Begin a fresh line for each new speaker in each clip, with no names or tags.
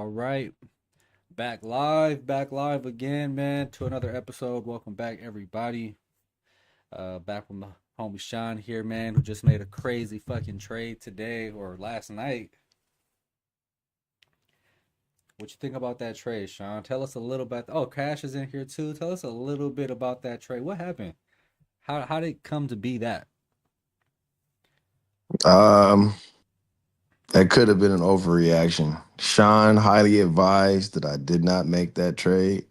All right. Back live again, man, to another episode. Welcome back, everybody. Back from the homie Sean here, man, who just made a crazy fucking trade today or last night. What you think about that trade, Sean? Tell us a little bit. Oh, Cash is in here too. Tell us a little bit about that trade. What happened? How did it come to be that?
Um, that could have been an overreaction. Sean highly advised that I did not make that trade.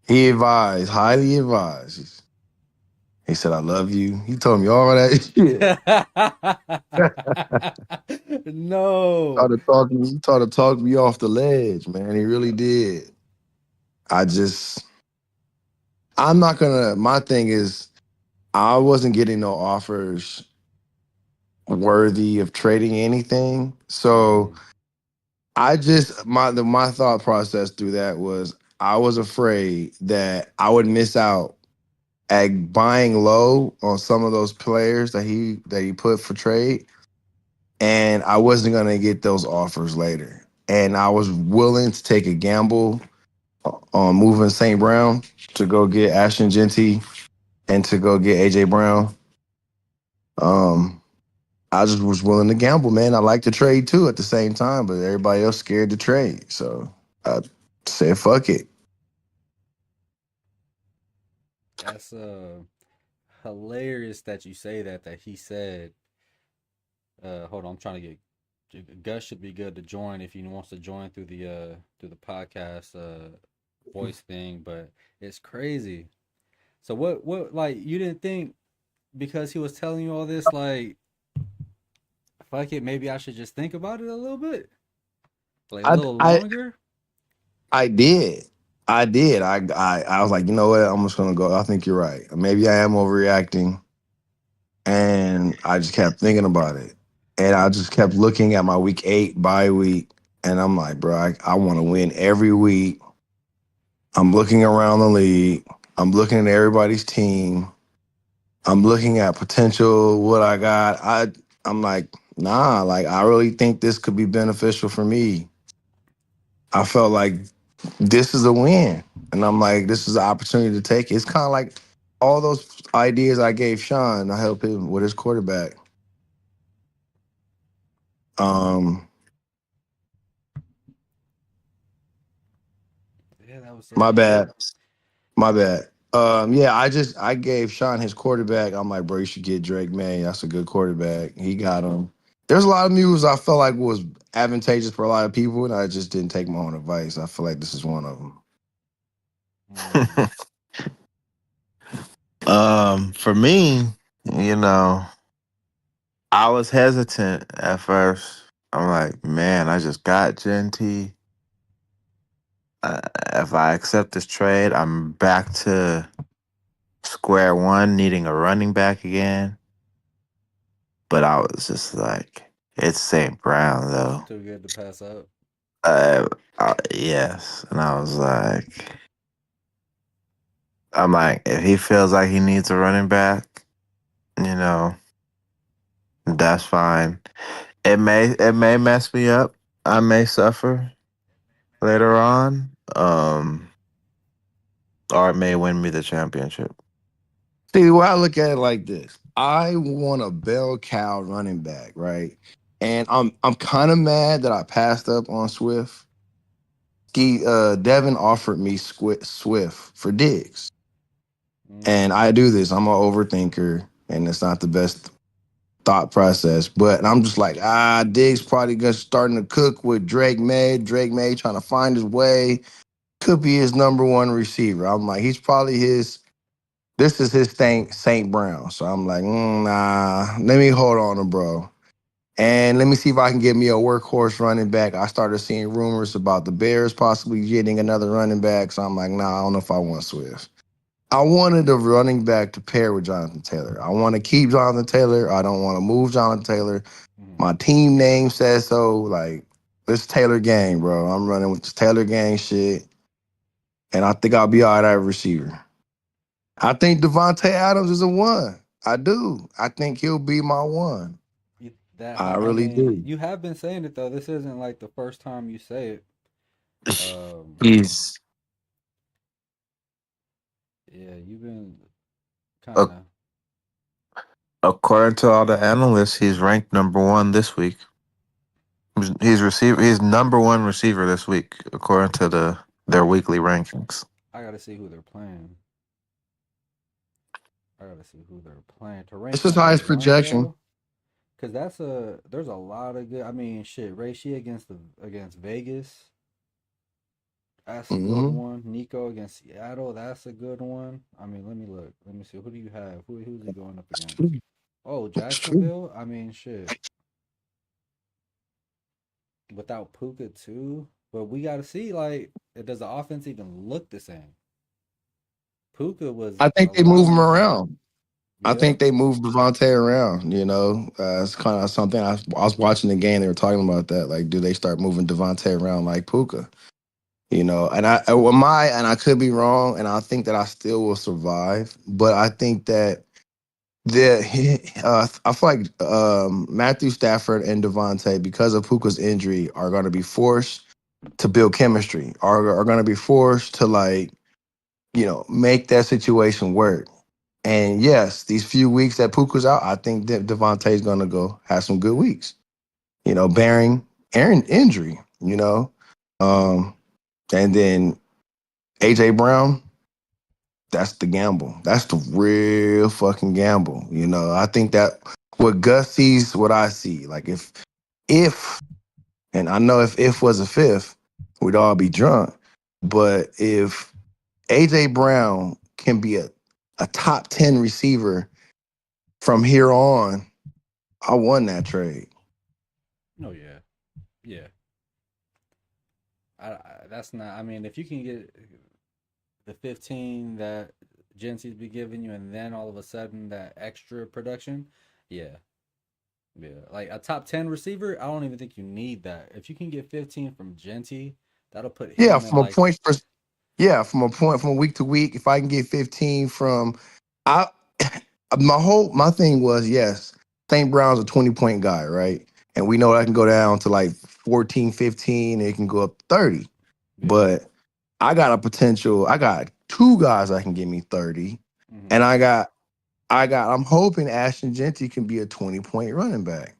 He advised, highly advised. He said, "I love you." He told me all that shit.
No.
Tried to talk me, he tried to talk me off the ledge, man. He really did. I just, I'm not gonna. My thing is, I wasn't getting no offers worthy of trading anything. So
Mhm.
I just my thought process through that was I was afraid that I would miss out at buying low on some of those players that he put for trade, and I wasn't gonna get those offers later. And I was willing to take a gamble on moving St. Brown to go get Ashton Genty and to go get AJ Brown. Um, I just was willing to gamble, man. I like to trade too at the same time, but everybody else scared to trade. So I said, fuck it.
That's hilarious that you say that he said hold on, I'm trying to get Gus should be good to join if he wants to join through the podcast voice thing, but it's crazy. So what like you didn't think because he was telling you all this like fuck it, maybe I should just think about it a little bit? Like a
I
little
I
longer?
I did. I did. I was like, you know what? I'm just gonna go. I think you're right. Maybe I am overreacting. And I just kept thinking about it. And I just kept looking at my week 8 bye week. And I'm like, bro, I want to win every week. I'm looking around the league. I'm looking at everybody's team. I'm looking at potential, what I got. I'm like, nah, like I really think this could be beneficial for me. I felt like this is a win. And I'm like, this is an opportunity to take it. It's kind of like all those ideas I gave Sean, I helped him with his quarterback. Um,
Yeah, that was
my bad. My bad. Yeah, I gave Sean his quarterback. I'm like, bro, you should get Drake May. That's a good quarterback. He got him. There's a lot of moves I felt like was advantageous for a lot of people, and I just didn't take my own advice. I feel like this is one of them.
mm,
For me, you know, I was hesitant at first. I'm like, man, I just got Genty. If I accept this trade, I'm back to square one, needing a running back again. But I was just like, it's St. Brown
it's
though.
too good to pass up.
Uh, yes, and I was like, I'm like, if he feels like he needs a running back, you know, that's fine. It may mess me up. I may suffer later on. Or it may win me the championship.
See, well, I look at it like this. I want a bell cow running back, right? And I'm kind of mad that I passed up on Swift. Devin offered me Swift for Diggs. And
Mm.
I do this. I'm an overthinker, and it's not the best thought process. But I'm just like, Diggs probably gonna starting to cook with Drake May. Drake May trying to find his way. Could be his number one receiver. I'm like, he's probably his. This is his thing, St. Brown. So I'm like, nah. Let me hold on to bro. And let me see if I can get me a workhorse running back. I started seeing rumors about the Bears possibly getting another running back. So I'm like, nah, I don't know if I want Swift. I wanted a running back to pair with Jonathan Taylor. I want to keep Jonathan Taylor. I don't want to move Jonathan Taylor.
Mm.
My team name says so. Like, this Taylor gang, bro. I'm running with this Taylor gang shit. And I think I'll be all right at receiver. I think Devontae Adams is a one. I do. I think he'll be my one. I
I
really
mean,
do.
you have been saying it though. This isn't like the first time you say it. Um,
He's
yeah, you've been kind
uh,
of.
according to all the analysts, he's ranked number one this week. He's number one receiver this week according to their weekly rankings.
I gotta see who they're playing. I gotta see who they're playing to
It's
rank
his
number
highest
one
projection.
though. Cause there's a lot of good. I mean, shit, Ray Shea against Vegas. That's a good
Hmm.
one. Nico against Seattle. That's a good one. I mean, let me look. Let me see. Who do you have? Who's he going up
It's
against?
true.
Oh,
It's true.
Jacksonville. I mean, shit. Without Puka too, but we got to see like, does the offense even look the same? Puka was
I think they move him
allowing him.
around. I
Yeah.
think they moved Devontae around. It's kind of something I was watching the game. They were talking about that. Like, do they start moving Devontae around like Puka? And I could be wrong, and I think that I still will survive. But I think that I feel like Matthew Stafford and Devontae, because of Puka's injury, are going to be forced to build chemistry. Are going to be forced to make that situation work. And yes, these few weeks that Puka's out, I think that Devontae's going to go have some good weeks. Bearing Aaron injury. Um, and then AJ Brown, that's the gamble. That's the real fucking gamble. I think that what Gus sees, what I see. Like if, and I know if was a fifth, we'd all be drunk. But if AJ Brown can be a top 10 receiver from here on, I won that trade.
Oh yeah. Yeah. That's not. I mean, if you can get the 15 that Gency's be giving you, and then all of a sudden that extra production, yeah, yeah. Like a top 10 receiver, I don't even think you need that. If you can get 15 from Genty, that'll put
Yeah,
him in
from a
like,
point for yeah, from a week to week, if I can get 15 from I my thing was yes, St. Brown's a 20-point guy, right? And we know that can go down to like 14, 15, and it can go up to 30.
yeah.
But I got two guys that can give me 30. And
Hmm.
I'm hoping Ashton Genty can be a 20-point running back.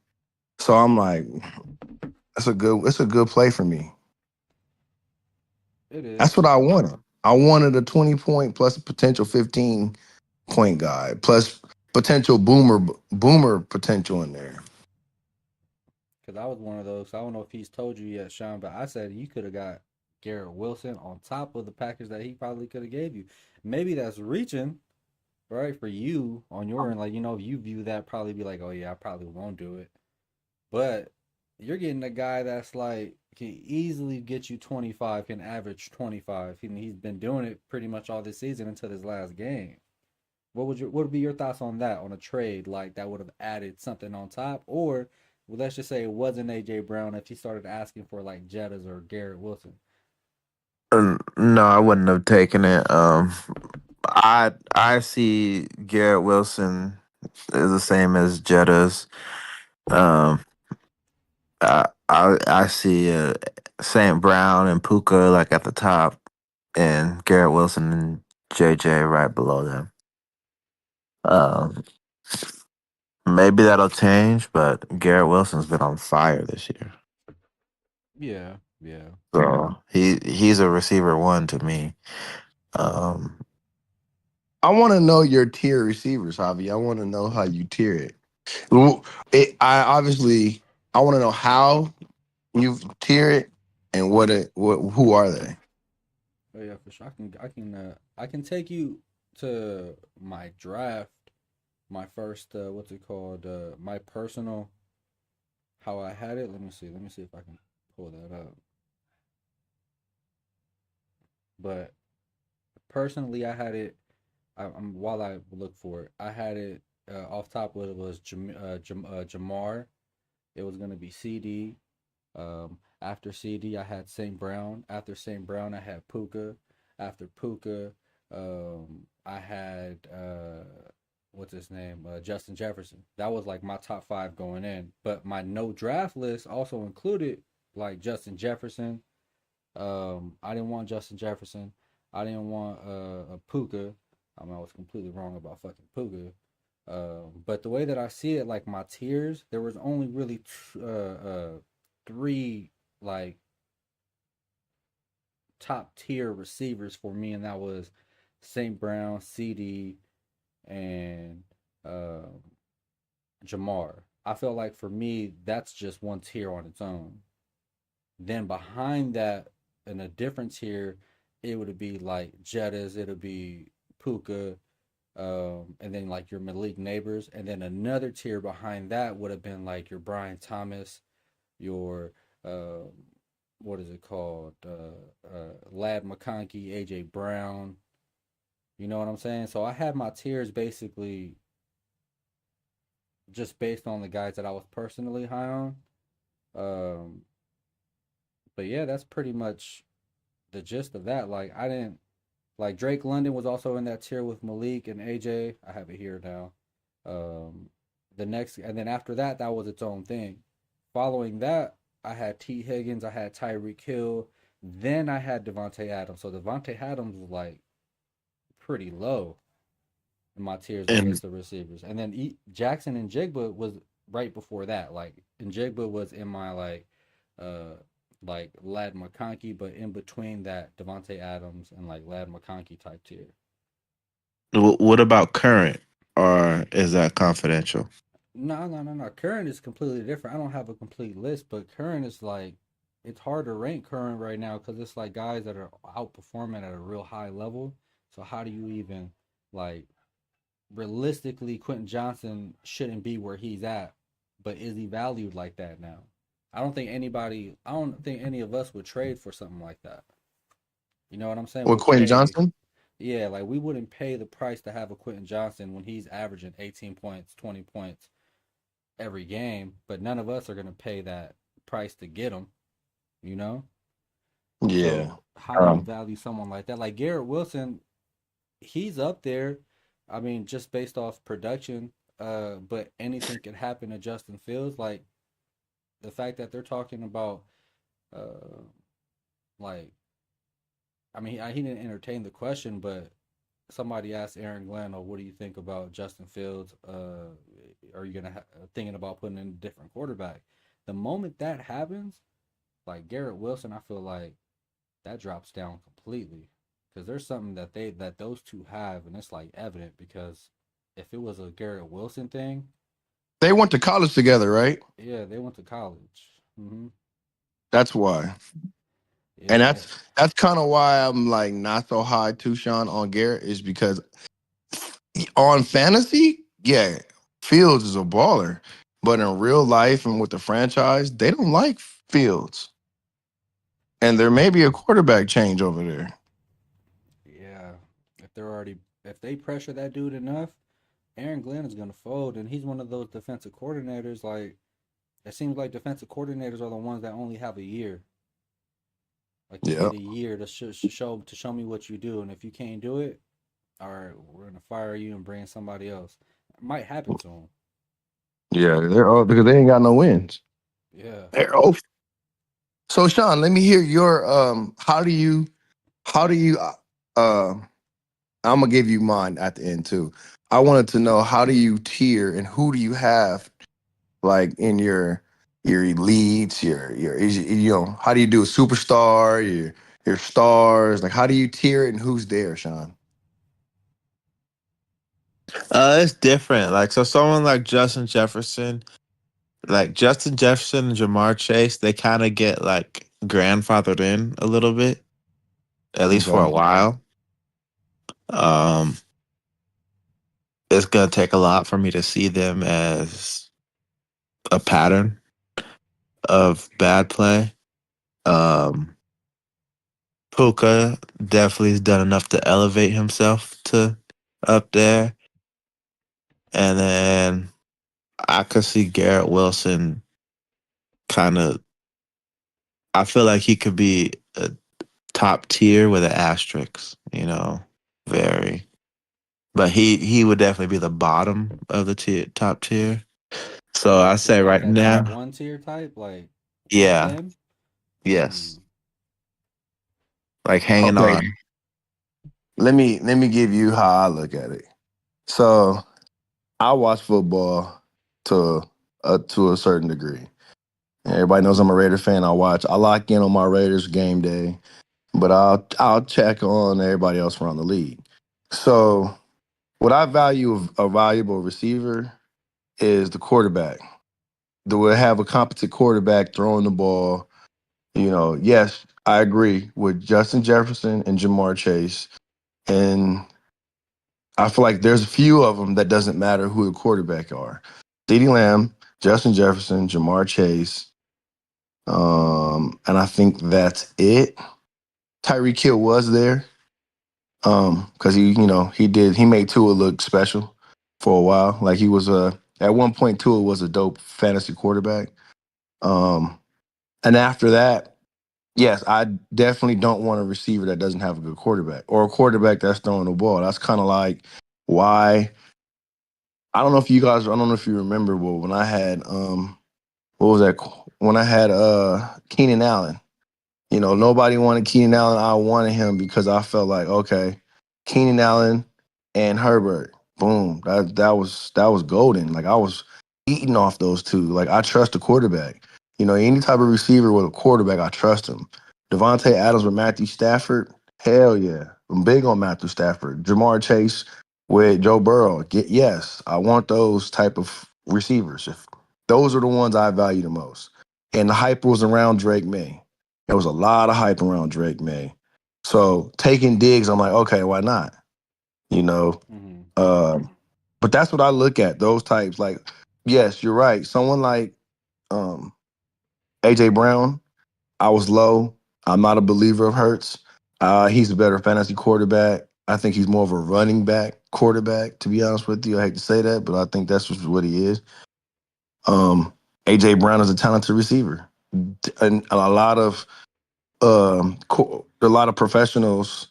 So I'm like, it's a good play for me.
It
That's
is.
what I wanted. I wanted a 20-point plus a potential 15-point guy, plus potential boomer potential in there.
Because I was one of those. I don't know if he's told you yet, Sean, but I said you could have got Garrett Wilson on top of the package that he probably could have gave you. Maybe that's reaching, right, for you on your end. Like, you view that probably be like, oh yeah, I probably won't do it. But you're getting a guy that's like can easily get you 25, can average 25. He's been doing it pretty much all this season until his last game. What would be your thoughts on that, on a trade like that would have added something on top? Or well, let's just say it wasn't AJ Brown if he started asking for like Jettas or Garrett Wilson.
No, I wouldn't have taken it. I see Garrett Wilson is the same as Jetta's. Um, I see Saint Brown and Puka like at the top, and Garrett Wilson and JJ right below them. Um, maybe that'll change, but Garrett Wilson's been on fire this year,
Yeah, yeah.
so he's a receiver one to me. Um,
I want to know your tier receivers, Javi. I want to know how you tier it. Well, I obviously I want to know how you tier it and who are they?
Oh yeah, for sure. I can take you to my draft, my first what's it called? My personal how I had it. Let me see. Let me see if I can pull that up. But personally, I had it. While I look for it, I had it off top. What it was, Jamar. It was gonna be CD. After CD, I had St. Brown. After St. Brown, I had Puka. After Puka, I had what's his name? Justin Jefferson. That was like my top five going in. But my no draft list also included like Justin Jefferson. I didn't want Justin Jefferson. I didn't want a Puka. I mean, I was completely wrong about fucking Puka. But the way that I see it, like my tiers, there was only really three like top tier receivers for me, and that was St. Brown, CD, and uh, Jamar. I feel like for me, that's just one tier on its own. Then behind that, in a different tier, it would be like Jettas, it would be Puka, and then like your Malik Neighbors, and then another tier behind that would have been like your Brian Thomas, your uh, what is it called, Lad McConkey, AJ Brown. You know what I'm saying? So I had my tiers basically just based on the guys that I was personally high on. Um, but yeah, that's pretty much the gist of that. Like I didn't like Drake London was also in that tier with Malik and AJ. I have it here now. Um, the next and then after that, that was its own thing. Following that, I had T Higgins, I had Tyreek Hill, then I had Devontae Adams. So Devontae Adams was like pretty low in my tiers of
And
list of receivers. And then Jackson and Jigba was right before that. Like and Jigba was in my like Lad McConkey, but in between that Devontae Adams and like Lad McConkey type tier.
what about current, or is that confidential?
No, no, no, no. Current is completely different. I don't have a complete list, but current is like it's hard to rank current right now because it's like guys that are outperforming at a real high level. So how do you even like realistically Quentin Johnson shouldn't be where he's at, but is he valued like that now? I don't think any of us would trade for something like that. You know what I'm saying?
With
Would
Quentin
pay,
Johnson?
yeah, like we wouldn't pay the price to have a Quentin Johnson when he's averaging 18 points, 20 points every game, but none of us are going to pay that price to get him, you know?
Yeah.
So how do you
Um,
value someone like that? Like Garrett Wilson, he's up there. I mean, just based off production, but anything can happen to Justin Fields. Like the fact that they're talking about, uh, like, I mean, he didn't entertain the question, but somebody asked Aaron Glenn, "Oh, what do you think about Justin Fields? Are you thinking about putting in a different quarterback?" The moment that happens, like Garrett Wilson, I feel like that drops down completely because there's something that those two have, and it's like evident because if it was a Garrett Wilson thing,
they went to college together, right?
yeah, they went to college.
That's why. And
Yeah,
that's kind of why I'm like not so high too, Sean, on Garrett, is because on fantasy, yeah, Fields is a baller. But in real life and with the franchise, they don't like Fields. And there may be a quarterback change over there.
yeah. If they're already if they pressure that dude enough, Aaron Glenn is gonna fold, and he's one of those defensive coordinators. Like it seems like defensive coordinators are the ones that only have a year. Like you
Yeah.
get a year to show me what you do, and if you can't do it, all right, we're gonna fire you and bring somebody else. It might happen to him.
Yeah, they're all because they ain't got no wins.
Yeah.
They're oh. So Sean, let me hear your how do you I'm gonna give you mine at the end too. I wanted to know how do you tier and who do you have like in your elites, you know, how do you do a superstar, your stars, like how do you tier it and who's there, Sean?
It's different. Like, so someone like Justin Jefferson and Jamar Chase, they kind of get like grandfathered in a little bit, at least for
Okay.
a while. Um, it's gonna take a lot for me to see them as a pattern of bad play. Um, Puka definitely has done enough to elevate himself to up there, and then I could see Garrett Wilson kind of. I feel like he could be a top tier with an asterisk. You know, very. but he would definitely be the bottom of the top tier. So I say
Like
right
that top
now,
one tier type, like top
yeah,
end.
yes,
Mm.
like hanging
Okay,
on.
let me give you how I look at it. So I watch football to to a certain degree. Everybody knows I'm a Raider fan. I lock in on my Raiders game day, but I'll check on everybody else around the league. So what I value of a valuable receiver is the quarterback. Do we have a competent quarterback throwing the ball? Yes, I agree with Justin Jefferson and Jamar Chase. And I feel like there's a few of them that doesn't matter who the quarterback are. CeeDee Lamb, Justin Jefferson, Jamar Chase, and I think that's it. Tyreek Hill was there, because he made Tua look special for a while. Like he was at one point Tua was a dope fantasy quarterback. Um, and after that, yes, I definitely don't want a receiver that doesn't have a good quarterback or a quarterback that's throwing the ball. That's kind of like why I don't know if you remember, but when I had what was that? When I had Keenan Allen. Nobody wanted Keenan Allen. I wanted him because I felt like, okay, Keenan Allen and Herbert, boom, that was golden. Like I was eating off those two. Like I trust the quarterback. Any type of receiver with a quarterback, I trust him. Devontae Adams with Matthew Stafford, hell yeah, I'm big on Matthew Stafford. Jamar Chase with Joe Burrow, yes, I want those type of receivers. If those are the ones I value the most. And the hype was around Drake May. There was a lot of hype around Drake May. So taking digs, I'm like, okay, why not? You know,
Mm-hmm.
um, but that's what I look at. Those types, like, yes, you're right. Someone like um, AJ Brown, I was low. I'm not a believer of Hurts. He's a better fantasy quarterback. I think he's more of a running back quarterback. To be honest with you, I hate to say that, but I think that's just what he is. AJ Brown is a talented receiver, and a lot of professionals,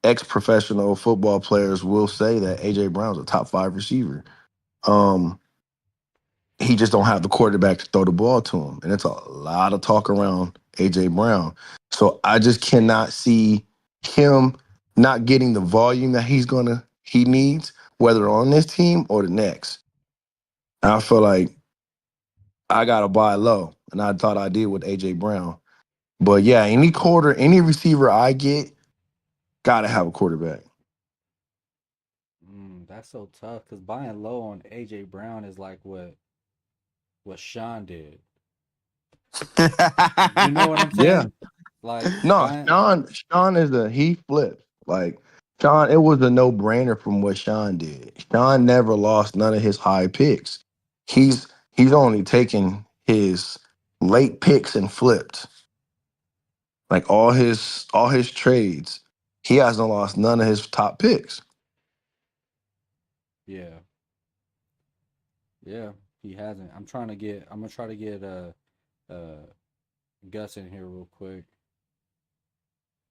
ex-professional football players will say that AJ Brown's a top 5 receiver. Um, he just don't have the quarterback to throw the ball to him, and it's a lot of talk around AJ Brown. So I just cannot see him not getting the volume that he needs, whether on this team or the next. And I feel like I gotta buy low, and I thought I did with AJ Brown. But yeah, any receiver I get, gotta have a quarterback.
That's so tough because buying low on AJ Brown is like what Sean did. You know what I'm
Yeah.
saying? Like
No,
buying.
Sean he flipped. Like Sean, it was a no-brainer from what Sean did. Sean never lost none of his high picks. He's only taken his late picks and flipped. Like all his trades. He hasn't lost none of his top picks.
Yeah, yeah, he hasn't. I'm gonna try to get uh Gus in here real quick.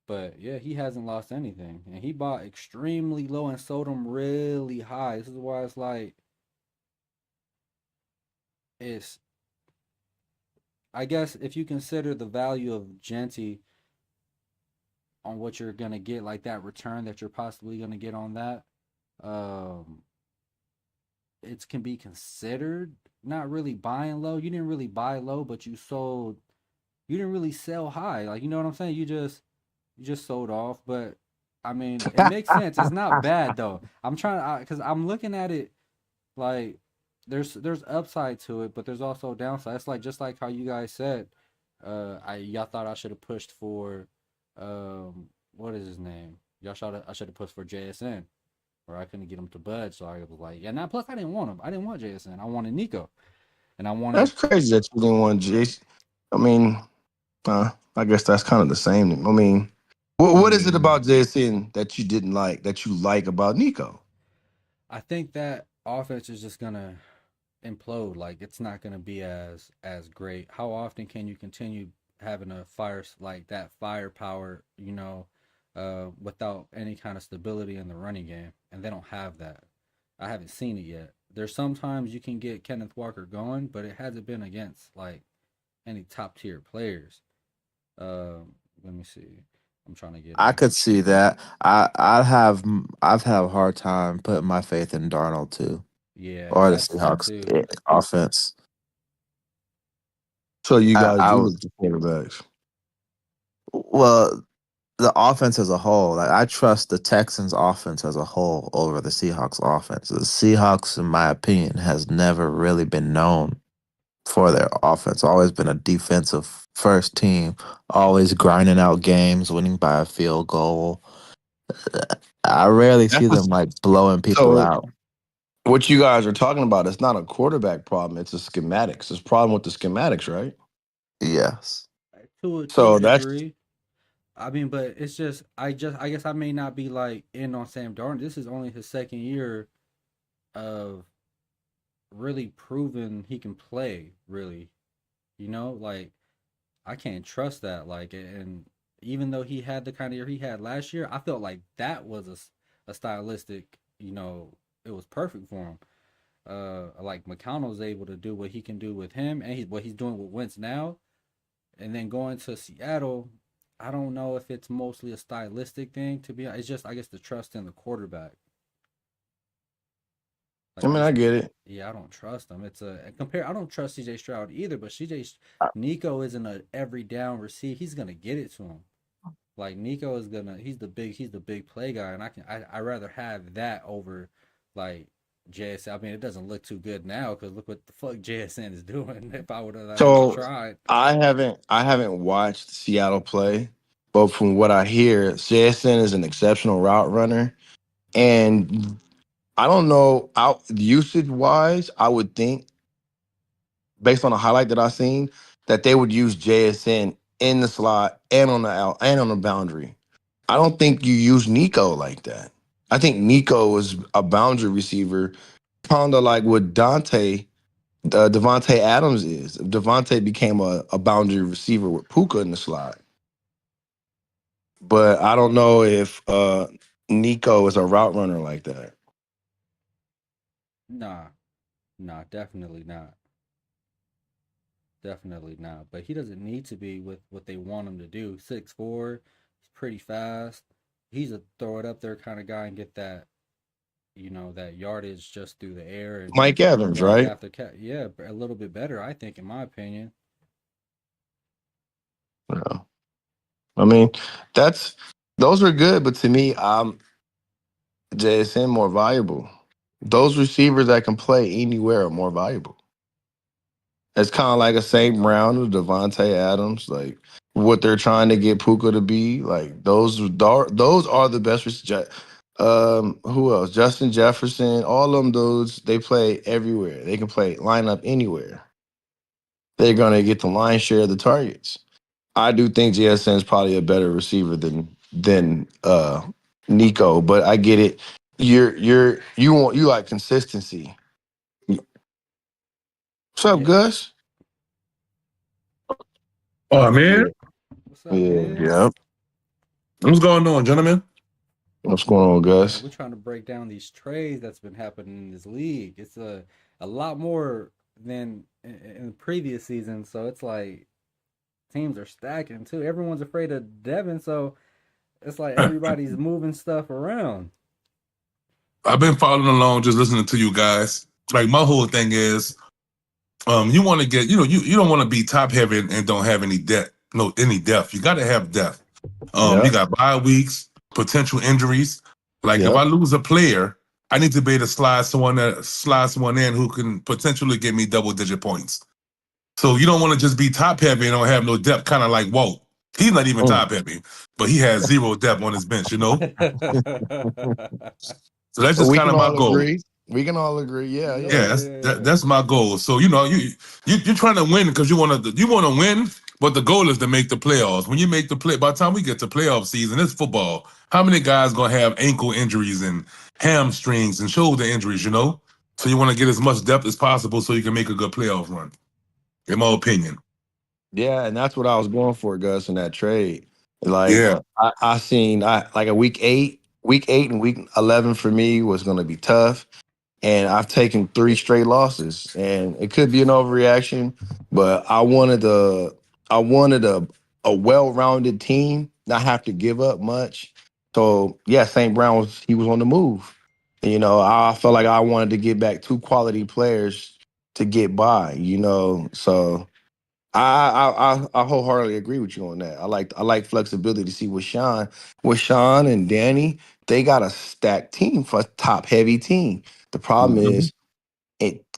But yeah, he hasn't lost anything, and he bought extremely low and sold them really high. This is why it's like it's. I guess if you consider the value of Genty on what you're gonna get, like that return that you're possibly gonna get on that, um, it can be considered not really buying low. You didn't really buy low, but you sold. You didn't really sell high. Like you know what I'm saying? You just sold off, but I mean, it makes sense. It's not bad though. I'm trying because I'm looking at it like there's upside to it, but there's also downside. It's like just like how you guys said. Y'all thought I should have pushed for, what is his name? I should have pushed for JSN, or I couldn't get him to budge. So I was like, yeah. Now plus I didn't want him. I didn't want JSN. I wanted Nico, and I wanted.
That's crazy that you didn't want Jace. I mean, I guess that's kind of the same. I mean, what is it
Mm,
about JSN that you didn't like that you like about Nico?
I think that offense is just gonna implode. Like it's not going to be as great. How often can you continue having a fire like that firepower? without any kind of stability in the running game, and they don't have that. I haven't seen it yet. There's sometimes you can get Kenneth Walker going, but it hasn't been against like any top tier players. Let me see. I'm trying to get
I
a.
could see that. I've had a hard time putting my faith in Darnold too,
Yeah,
or the
that's tough
Seahawks
too.
offense.
So you
I,
guys
I
do
w-
look at the quarterbacks.
well, the offense as a whole. Like I trust the Texans' offense as a whole over the Seahawks' offense. The Seahawks, in my opinion, has never really been known for their offense. Always been a defensive first team. Always grinding out games, winning by a field goal. I rarely see them
That's
like blowing people
so
out.
what you guys are talking about, it's not a quarterback problem, it's a schematics. It's a problem with the schematics, right?
Yes.
To a
So that's
degree. I mean, but it's just I guess I may not be like in on Sam Darnold. This is only his second year of really proving he can play. Really, like I can't trust that. Like, and even though he had the kind of year he had last year, I felt like that was a stylistic. It was perfect for him. Like McConnell's able to do what he can do with him, and what he's doing with Wentz now, and then going to Seattle. I don't know if it's mostly a stylistic thing. To be, it's just I guess the trust in the quarterback.
I
Like I
mean, I
just,
get it.
yeah, I don't trust him. It's a compare. I don't trust CJ Stroud either, but Nico isn't a every down receiver. He's gonna get it to him. Like Nico is gonna, he's the big play guy, and I rather have that over like JSN. I mean, it doesn't look too good now because look what the fuck JSN is doing. If I would have actually
So
tried,
I haven't watched Seattle play, but from what I hear, JSN is an exceptional route runner. And I don't know out usage wise, I would think based on a highlight that I seen that they would use JSN in the slot and on the out and on the boundary. I don't think you use Nico like that. I think Nico is a boundary receiver, kind of like what Devontae Adams is. Devontae became a boundary receiver with Puka in the slot. But I don't know if Nico is a route runner like that.
nah, nah, definitely not. Definitely not. But he doesn't need to be with what they want him to do. 6'4", he's pretty fast. He's a throw it up there kind of guy and get that, that yardage just through the air and
Mike Evans,
yards
right?
after catch. Yeah, a little bit better, I think, in my opinion.
Yeah. I mean, that's those are good, but to me, JSN more valuable. Those receivers that can play anywhere are more valuable. It's kind of like a St. Brown or Devontae Adams, like what they're trying to get Puka to be. Like those are the best. Who else? Justin Jefferson. All of them. Those they play everywhere. They can play line up anywhere. They're gonna get the lion's share of the targets. I do think JSN is probably a better receiver than Nico, but I get it. You like consistency. What's up,
Yeah.
Gus?
Oh man,
Yeah,
What's up,
yeah.
man?
Yep.
what's going on, gentlemen?
What's going on,
Man,
Gus?
we're trying to break down these trades that's been happening in this league. It's a lot more than in the previous season. So it's like teams are stacking too. Everyone's afraid of Devin, so it's like everybody's moving stuff around.
I've been following along, just listening to you guys. Like my whole thing is, you want to get, you don't want to be top heavy and don't have any depth, no any depth. You got to have depth. You
Yep,
got bye weeks, potential injuries. Like if I
yep.
lose a player, I need to be able to slide someone in who can potentially give me double digit points. So you don't want to just be top heavy and don't have no depth, kind of like Walt. He's not even
Mm.
top heavy, but he has zero depth on his bench. So that's just
We
kind
can
of my
all
goal.
agree. We can all agree. Yeah,
Yeah,
yeah.
No, yeah.
that's my goal. So you're trying to win because you want to win, but the goal is to make the playoffs. When you make the play, by the time we get to playoff season, it's football. How many guys gonna have ankle injuries and hamstrings and shoulder injuries? So you want to get as much depth as possible so you can make a good playoff run. In my opinion.
Yeah, and that's what I was going for, Gus, in that trade. Like
Yeah.
I seen like a week 8 and week 11 for me was going to be tough, and I've taken 3 straight losses, and it could be an overreaction, but I wanted a well-rounded team, not have to give up much. So yeah, St. Brown was on the move. You know, I felt like I wanted to get back 2 quality players to get by. You know, so I wholeheartedly agree with you on that. I like flexibility to see with Sean and Danny, they got a stacked team for a top heavy team. The problem
Mhm.
is,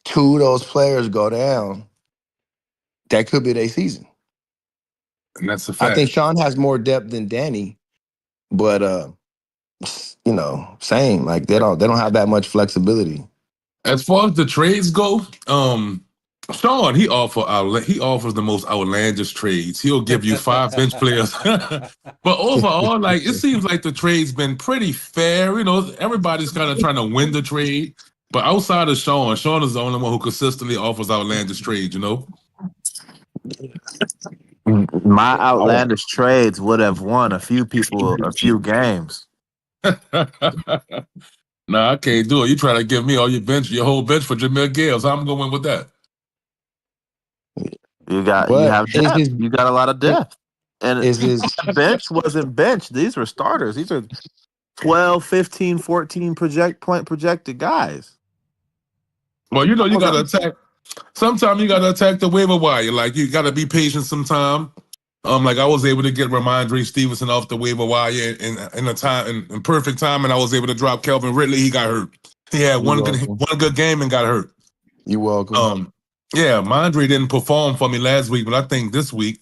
2 of those players go down, that could be their season.
And that's a
I think
fact.
Sean has more depth than Danny, but same. Like they don't have that much flexibility.
As far as the trades go, Sean he offers the most outlandish trades. He'll give you 5 bench players. But overall, like it seems like the trade's been pretty fair. You know, everybody's kind of trying to win the trade. But outside of Sean is the only one who consistently offers outlandish trades, you know?
My
I want
outlandish trades would have won a few people a few games.
Nah, I can't do it. You try to give me all your whole bench for Jameer Gales. How I'm going with that?
You
but
have depth. You got a lot of depth. And
is his
bench wasn't bench. These were starters. These are 12, 15, 14 projected guys.
Well, you know, you
Hold
gotta
on.
attack. Sometimes you gotta attack the waiver wire. Like you gotta be patient sometime. Like I was able to get Ramondre Stevenson off the waiver wire in a time in perfect time, and I was able to drop Kelvin Ridley. He got hurt. He had
You welcome.
one good game and got hurt.
You welcome.
Yeah, Mondre didn't perform for me last week, but I think this week,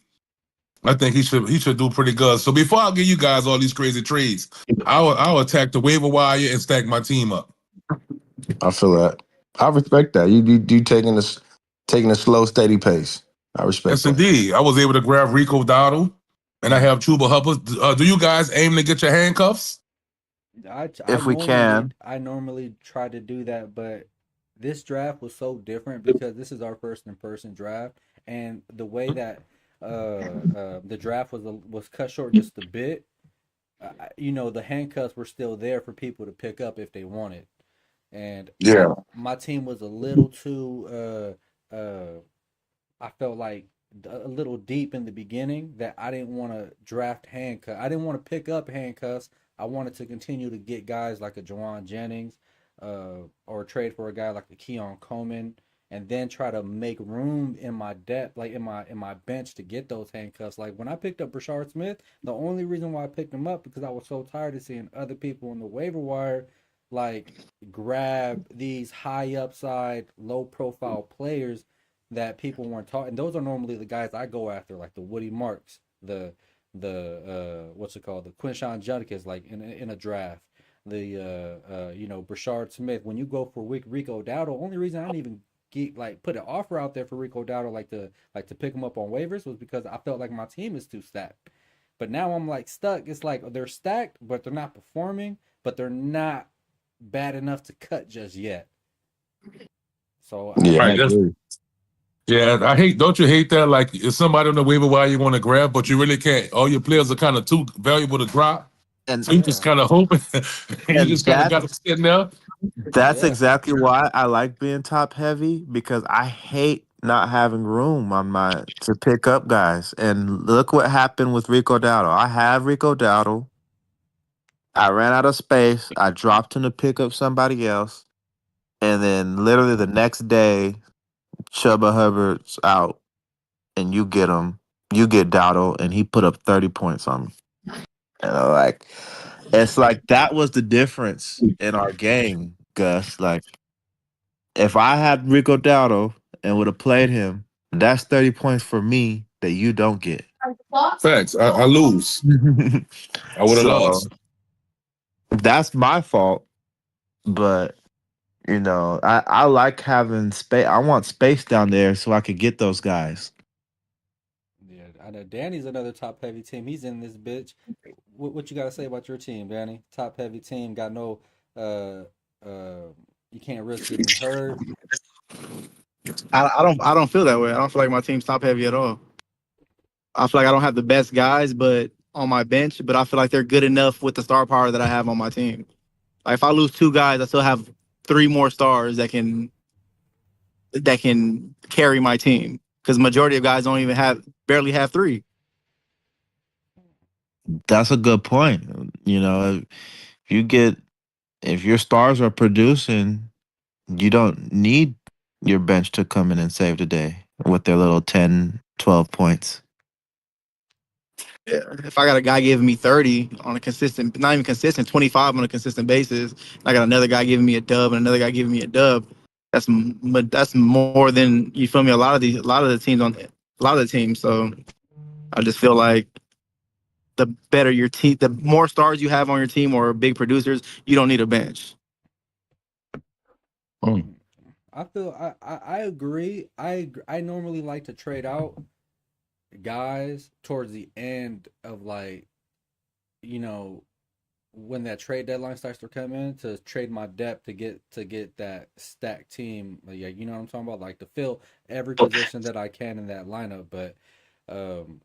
I think he should do pretty good. So before I give you guys all these crazy trades, I'll attack the waiver wire and stack my team up.
I feel that. I respect that. You taking a slow, steady pace. I respect
Yes,
that.
indeed. I was able to grab Rico Dowdle, and I have Chuba Hubbard. Do you guys aim to get your handcuffs?
I
If we
normally
can.
I normally try to do that, but this draft was so different because this is our first in person draft, and the way that the draft was cut short just a bit. The handcuffs were still there for people to pick up if they wanted, and
Yeah.
my team was a little too I felt like a little deep in the beginning that I didn't want to draft handcuffs. I didn't want to pick up handcuffs. I wanted to continue to get guys like a Jawan Jennings, or trade for a guy like a Keon Coleman, and then try to make room in my depth, like in my bench, to get those handcuffs. Like when I picked up Brashard Smith, the only reason why I picked him up because I was so tired of seeing other people on the waiver wire like grab these high upside, low profile players that people weren't talking. And those are normally the guys I go after, like the Woody Marks, the what's it called, the Quinshawn Judkins, like in a draft. The Brashard Smith. When you go for Rico Dowdle, only reason I didn't even put an offer out there for Rico Dowdle, like to pick him up on waivers, was because I felt like my team is too stacked. But now I'm like stuck. It's like they're stacked, but they're not performing, but they're not bad enough to cut just yet. So I,
Yeah, I
Right.
I
agree.
Yeah, I hate. Don't you hate that? Like, if somebody on the waiver wire you want to grab, but you really can't. All your players are kind of too valuable to drop.
And
So you just
yeah,
kind of hoping. You
and
just kind of got to sit there.
that's
yeah.
exactly why I like being top heavy because I hate not having room on my to pick up guys. And look what happened with Rico Dowdle. I have Rico Dowdle. I ran out of space. I dropped him to pick up somebody else. And then literally the next day, Chuba Hubbard's out and you get him. You get Dowdle and he put up 30 points on me. And it's like that was the difference in our game, Gus. Like if I had Rico Dowdle and would have played him, that's 30 points for me that you don't get.
Facts. I lose. I would have
So
lost.
that's my fault. But I like having space. I want space down there so I could get those guys.
Yeah, I know Danny's another top heavy team. He's in this bitch. What you got to say about your team, Danny? Top heavy team. Got no. Uh, you can't risk getting hurt.
I don't feel that way. I don't feel like my team's top heavy at all. I feel like I don't have the best guys, but on my bench, but I feel like they're good enough with the star power that I have on my team. Like if I lose 2 guys, I still have 3 more stars that can carry my team. Because majority of guys don't even barely have 3.
That's a good point. You know, if you get if your stars are producing, you don't need your bench to come in and save the day with their little 10, 12 points.
Yeah. If I got a guy giving me 30 on a consistent, not even consistent, 25 on a consistent basis, and I got another guy giving me a dub and another guy giving me a dub. That's more than, you feel me. A lot of the teams a lot of the teams. So I just feel like the better your team, the more stars you have on your team or big producers, you don't need a bench.
I agree. I normally like to trade out guys towards the end of, like, you know, when that trade deadline starts to come in, to trade my depth to get that stacked team. Like, yeah, you know what I'm talking about, like to fill every position that I can in that lineup. But um,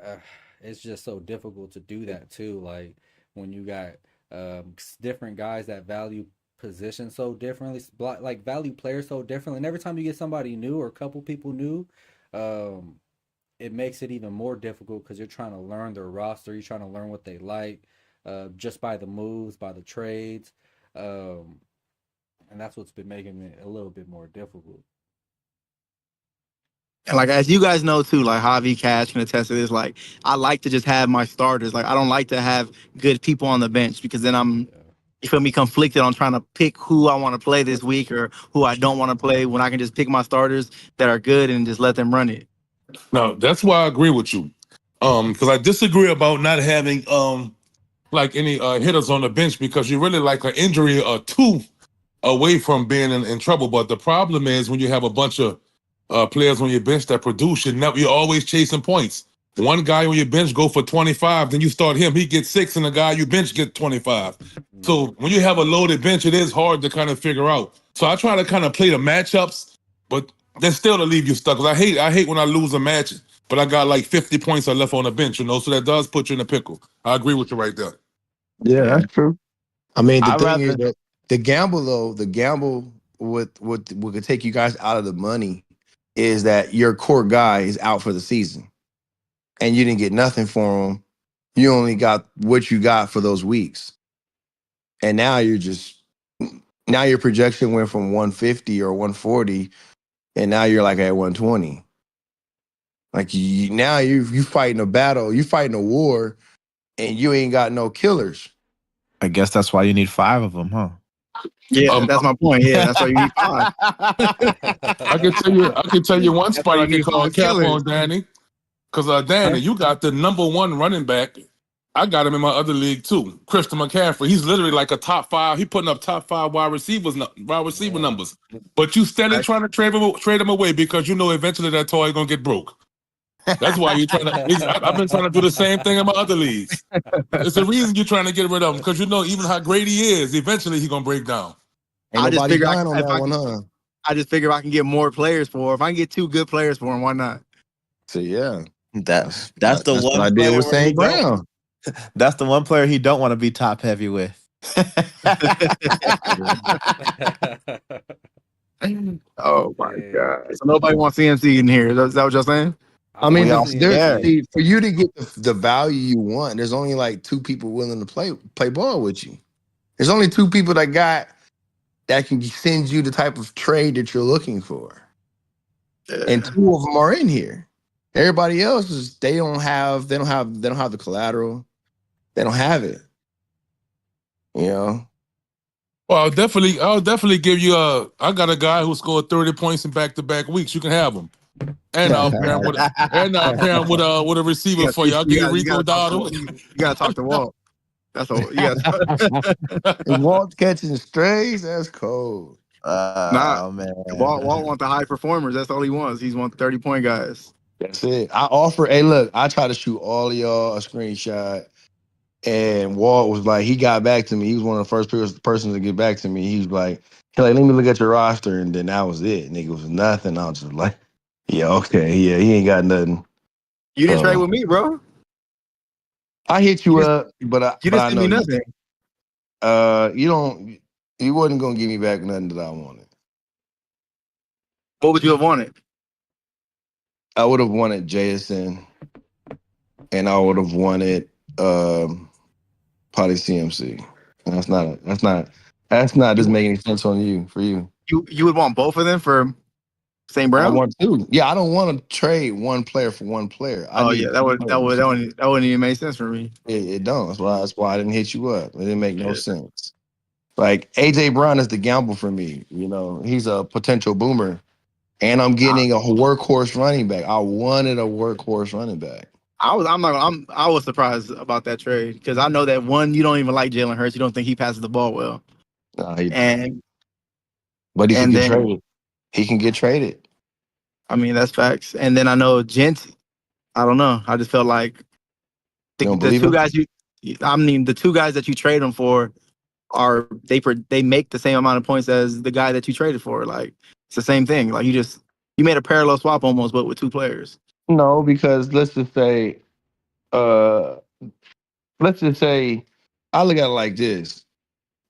uh, it's just so difficult to do that too. Like when you got different guys that value position so differently, like value players so differently, and every time you get somebody new or a couple people new, um, it makes it even more difficult because you're trying to learn their roster. You're trying to learn what they like, just by the moves, by the trades, um, and that's what's been making it a little bit more difficult.
And like as you guys know too, like Javi Cash can attest to this. Like I like to just have my starters. Like I don't like to have good people on the bench because then
Yeah.
you feel me, conflicted on trying to pick who I want to play this week or who I don't want to play, when I can just pick my starters that are good and just let them run it.
Now that's why I agree with you. Because I disagree about not having like any hitters on the bench, because you really like an injury or two away from being in trouble. But the problem is when you have a bunch of players on your bench that produce, you're always chasing points. One guy on your bench go for 25, then you start him, he gets 6, and the guy you bench get 25. So when you have a loaded bench, it is hard to kind of figure out. So I try to kind of play the matchups, but that's still to leave you stuck. 'Cause I hate when I lose a match, but I got like 50 points I left on the bench, so that does put you in a pickle. I agree with you right there.
Yeah,
Yeah.
that's true. I mean, the
I'd
thing is
rather
that the gamble with what could take you guys out of the money is that your core guy is out for the season and you didn't get nothing for him. You only got what you got for those weeks. And now your projection went from 150 or 140 and now you're like at 120. Like now you fighting a battle, you fighting a war and you ain't got no killers.
I guess that's why you need 5 of them, huh?
Yeah,
Um,
that's my point. Yeah, that's why you need 5.
I can tell you one
That's why
spot I
you
can
need
call
5
cap
killers.
on, Danny. Because Danny, you got the #1 running back. I got him in my other league too, Christian McCaffrey. He's literally like a top 5. He putting up top 5 wide receiver
Yeah.
numbers. But you steady
Right?
trying to trade him away because you know eventually that toy gonna get broke. That's why you're trying to. I've been trying to do the same thing in my other leagues. It's the reason you're trying to get rid of him, because you know even how great he is, eventually he's gonna break down.
Ain't
I just
nobody
figure
dying on that one, huh?
if I can get more players for. If I can get 2 good players for him, why not?
So yeah,
That's the
that's what
one
I did
player
with
where he
St.
don't.
Brown.
That's the one player he don't want to be top heavy with.
Oh my
Hey,
god! So nobody wants CMC in here. Is that what y'all saying?
I
I
mean,
We
want
all scared.
CMC.
for you to get the value you want, there's only like 2 people willing to play ball with you. There's only 2 people that can send you the type of trade that you're looking for, and
Yeah.
2 of them are in here. Everybody else is they don't have the collateral. They don't have it. You know.
Well, I'll definitely give you a. I got a guy who scored 30 points in back-to-back weeks. You can have him, and I'll pair him with a receiver for you. I'll give you
You
Rico
gotta talk
Dowdle.
to you gotta talk to Walt. That's all. You got
And Walt catching strays, that's cold.
nah.
Oh
Walt
man.
want the high performers. That's all he wants. He's want 30-point guys.
That's it. I offer, hey, look, I try to shoot all of y'all a screenshot. And Walt was like, he got back to me. He was one of the first persons to get back to me. He was like, let me look at your roster. And then that was it. Nigga, was nothing. I was just like, yeah, okay. Yeah, he ain't got nothing.
You didn't trade
So,
with me, bro.
I hit you up, but
You didn't
I
send
know
me
you.
nothing.
You don't. You wasn't gonna give me back nothing that I wanted.
What would you have wanted?
I would have wanted JSN, and I would have wanted probably CMC. And that's not doesn't
You
make any sense on you for you.
you would want both of them for St.
I
Brown?
want two. Yeah, I don't want to trade one player for one player. I
Oh yeah,
need two players.
that wouldn't even make sense for me.
It don't. That's why I didn't hit you up. It didn't make no
Yeah.
sense. Like AJ Brown is the gamble for me. He's a potential boomer, and I'm
I,
getting a workhorse running back. I wanted a workhorse running back.
I was surprised about that trade because I know that one, you don't even like Jalen Hurts. You don't think he passes the ball well, and
But he could get
then
traded. He can get traded.
I mean that's facts. And then I know Gent. I don't know. I just felt like
You don't
the
believe
two
him?
guys the two guys that you trade them for they make the same amount of points as the guy that you traded for. Like it's the same thing. Like you made a parallel swap almost, but with two players.
No, because uh, let's just say, I look at it like this.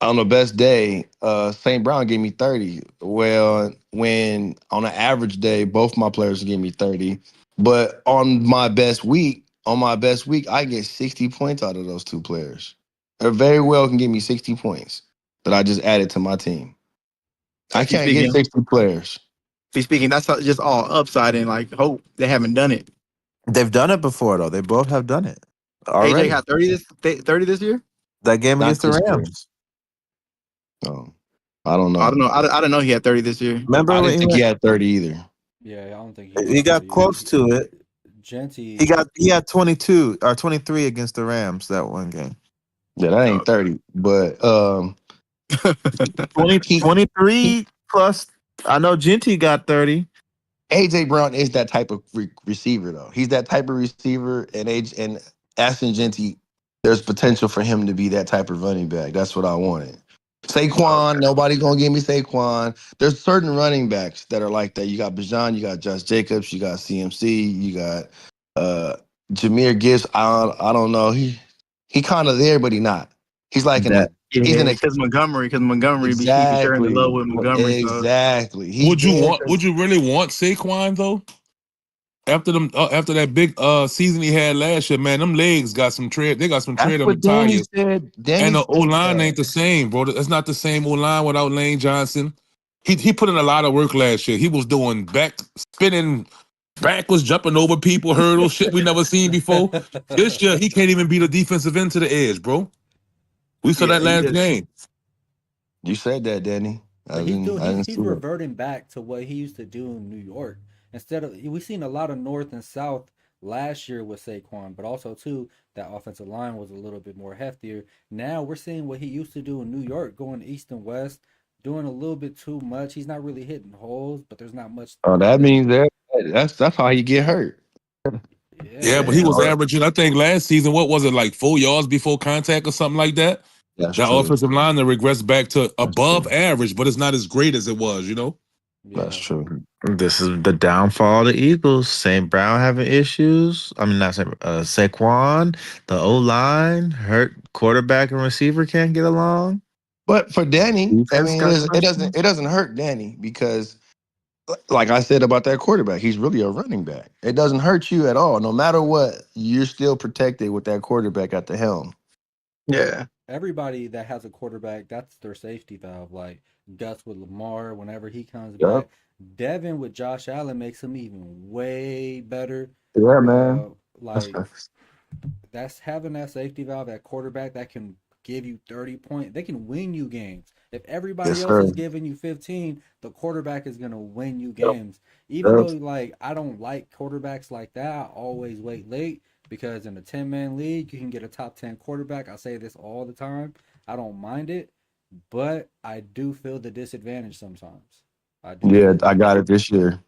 On the best day, St. Brown gave me 30. Well, when on an average day, both my players give me 30. But on my best week, I get 60 points out of those two players. They very well can give me 60 points that I just added to my team. I
Be
can't get
speaking,
60 players.
be speaking. That's just all upside and like hope they haven't done it.
They've done it before though. They both have done it
AJ
already.
had 30 this year.
That game
Not
against the
this year.
Rams.
So, I don't
I don't
know.
know. I didn't know he had 30 this year.
Remember
I
when
didn't think he had 30 either.
Yeah, I don't think he
he
had
got
30
close
either.
to it.
Genty,
He had 22 or 23 against the Rams that one game.
Yeah, that ain't 30. But
20,
he
23 plus. I know Genty got 30.
AJ Brown is that type of receiver, though. He's that type of receiver, and Ashton Genty, there's potential for him to be that type of running back. That's what I wanted. Saquon, nobody gonna give me Saquon. There's certain running backs that are like that. You got Bijan, you got Josh Jacobs, you got CMC, you got uh Jameer Gibbs. I don't know. He kind of there, but he not. He's like
That
he's in
Yeah,
a
because Montgomery be sharing the
exactly
love with Montgomery. So
exactly. He's
Would you
there
want?
'cause
Would you really want Saquon though? After that big season he had last year, man, them legs got some tread. They got some
that's
tread on the
what Danny
tires.
said.
And
Danny
the O
said
line
that.
ain't the same, bro. That's not the same O line without Lane Johnson. He put in a lot of work last year. He was doing back spinning backwards, jumping over people, hurdles, shit we never seen before. This year he can't even beat a defensive end to the edge, bro. We saw
yeah,
that
he
last
just
game.
You said that, Danny.
but he's doing
I didn't
he's
see it.
reverting back to what he used to do in New York. Instead of we seen a lot of North and South last year with Saquon, but also too that offensive line was a little bit more heftier. Now we're seeing what he used to do in New York, going East and West, doing a little bit too much. He's not really hitting holes, but there's not much
Oh, that
really.
means that's how you get hurt.
Yeah,
Yeah, but
that's
he
yeah.
was
how.
averaging, I think last season, what was it, like 4 yards before contact or something like that?
That's
That
true.
offensive line that regressed back to
That's
above
true.
average, but it's not as great as it was, you know?
That's
Yeah,
true.
this is the downfall of the Eagles. St. Brown having issues. I mean, not Saquon. The O line hurt. Quarterback and receiver can't get along.
But for Danny, I
Defense
mean,
got
it
questions.
doesn't hurt Danny because, like I said about that quarterback, he's really a running back. It doesn't hurt you at all. No matter what, you're still protected with that quarterback at the helm.
Yeah.
everybody that has a quarterback, that's their safety valve. Like Gus with Lamar, whenever he comes
Yep.
back, Devin with Josh Allen makes him even way better.
Yeah, man.
Uh, like that's having that safety valve at quarterback that can give you 30 points. They can win you games. If everybody
Yes,
else
sir.
is giving you 15, the quarterback is gonna win you
Yep.
games. Even though
Yep.
like I don't like quarterbacks like that, I always wait late because in a 10-man league, you can get a top 10 quarterback. I say this all the time. I don't mind it, but I do feel the disadvantage sometimes. I do
Yeah,
feel
I
it.
got it this year.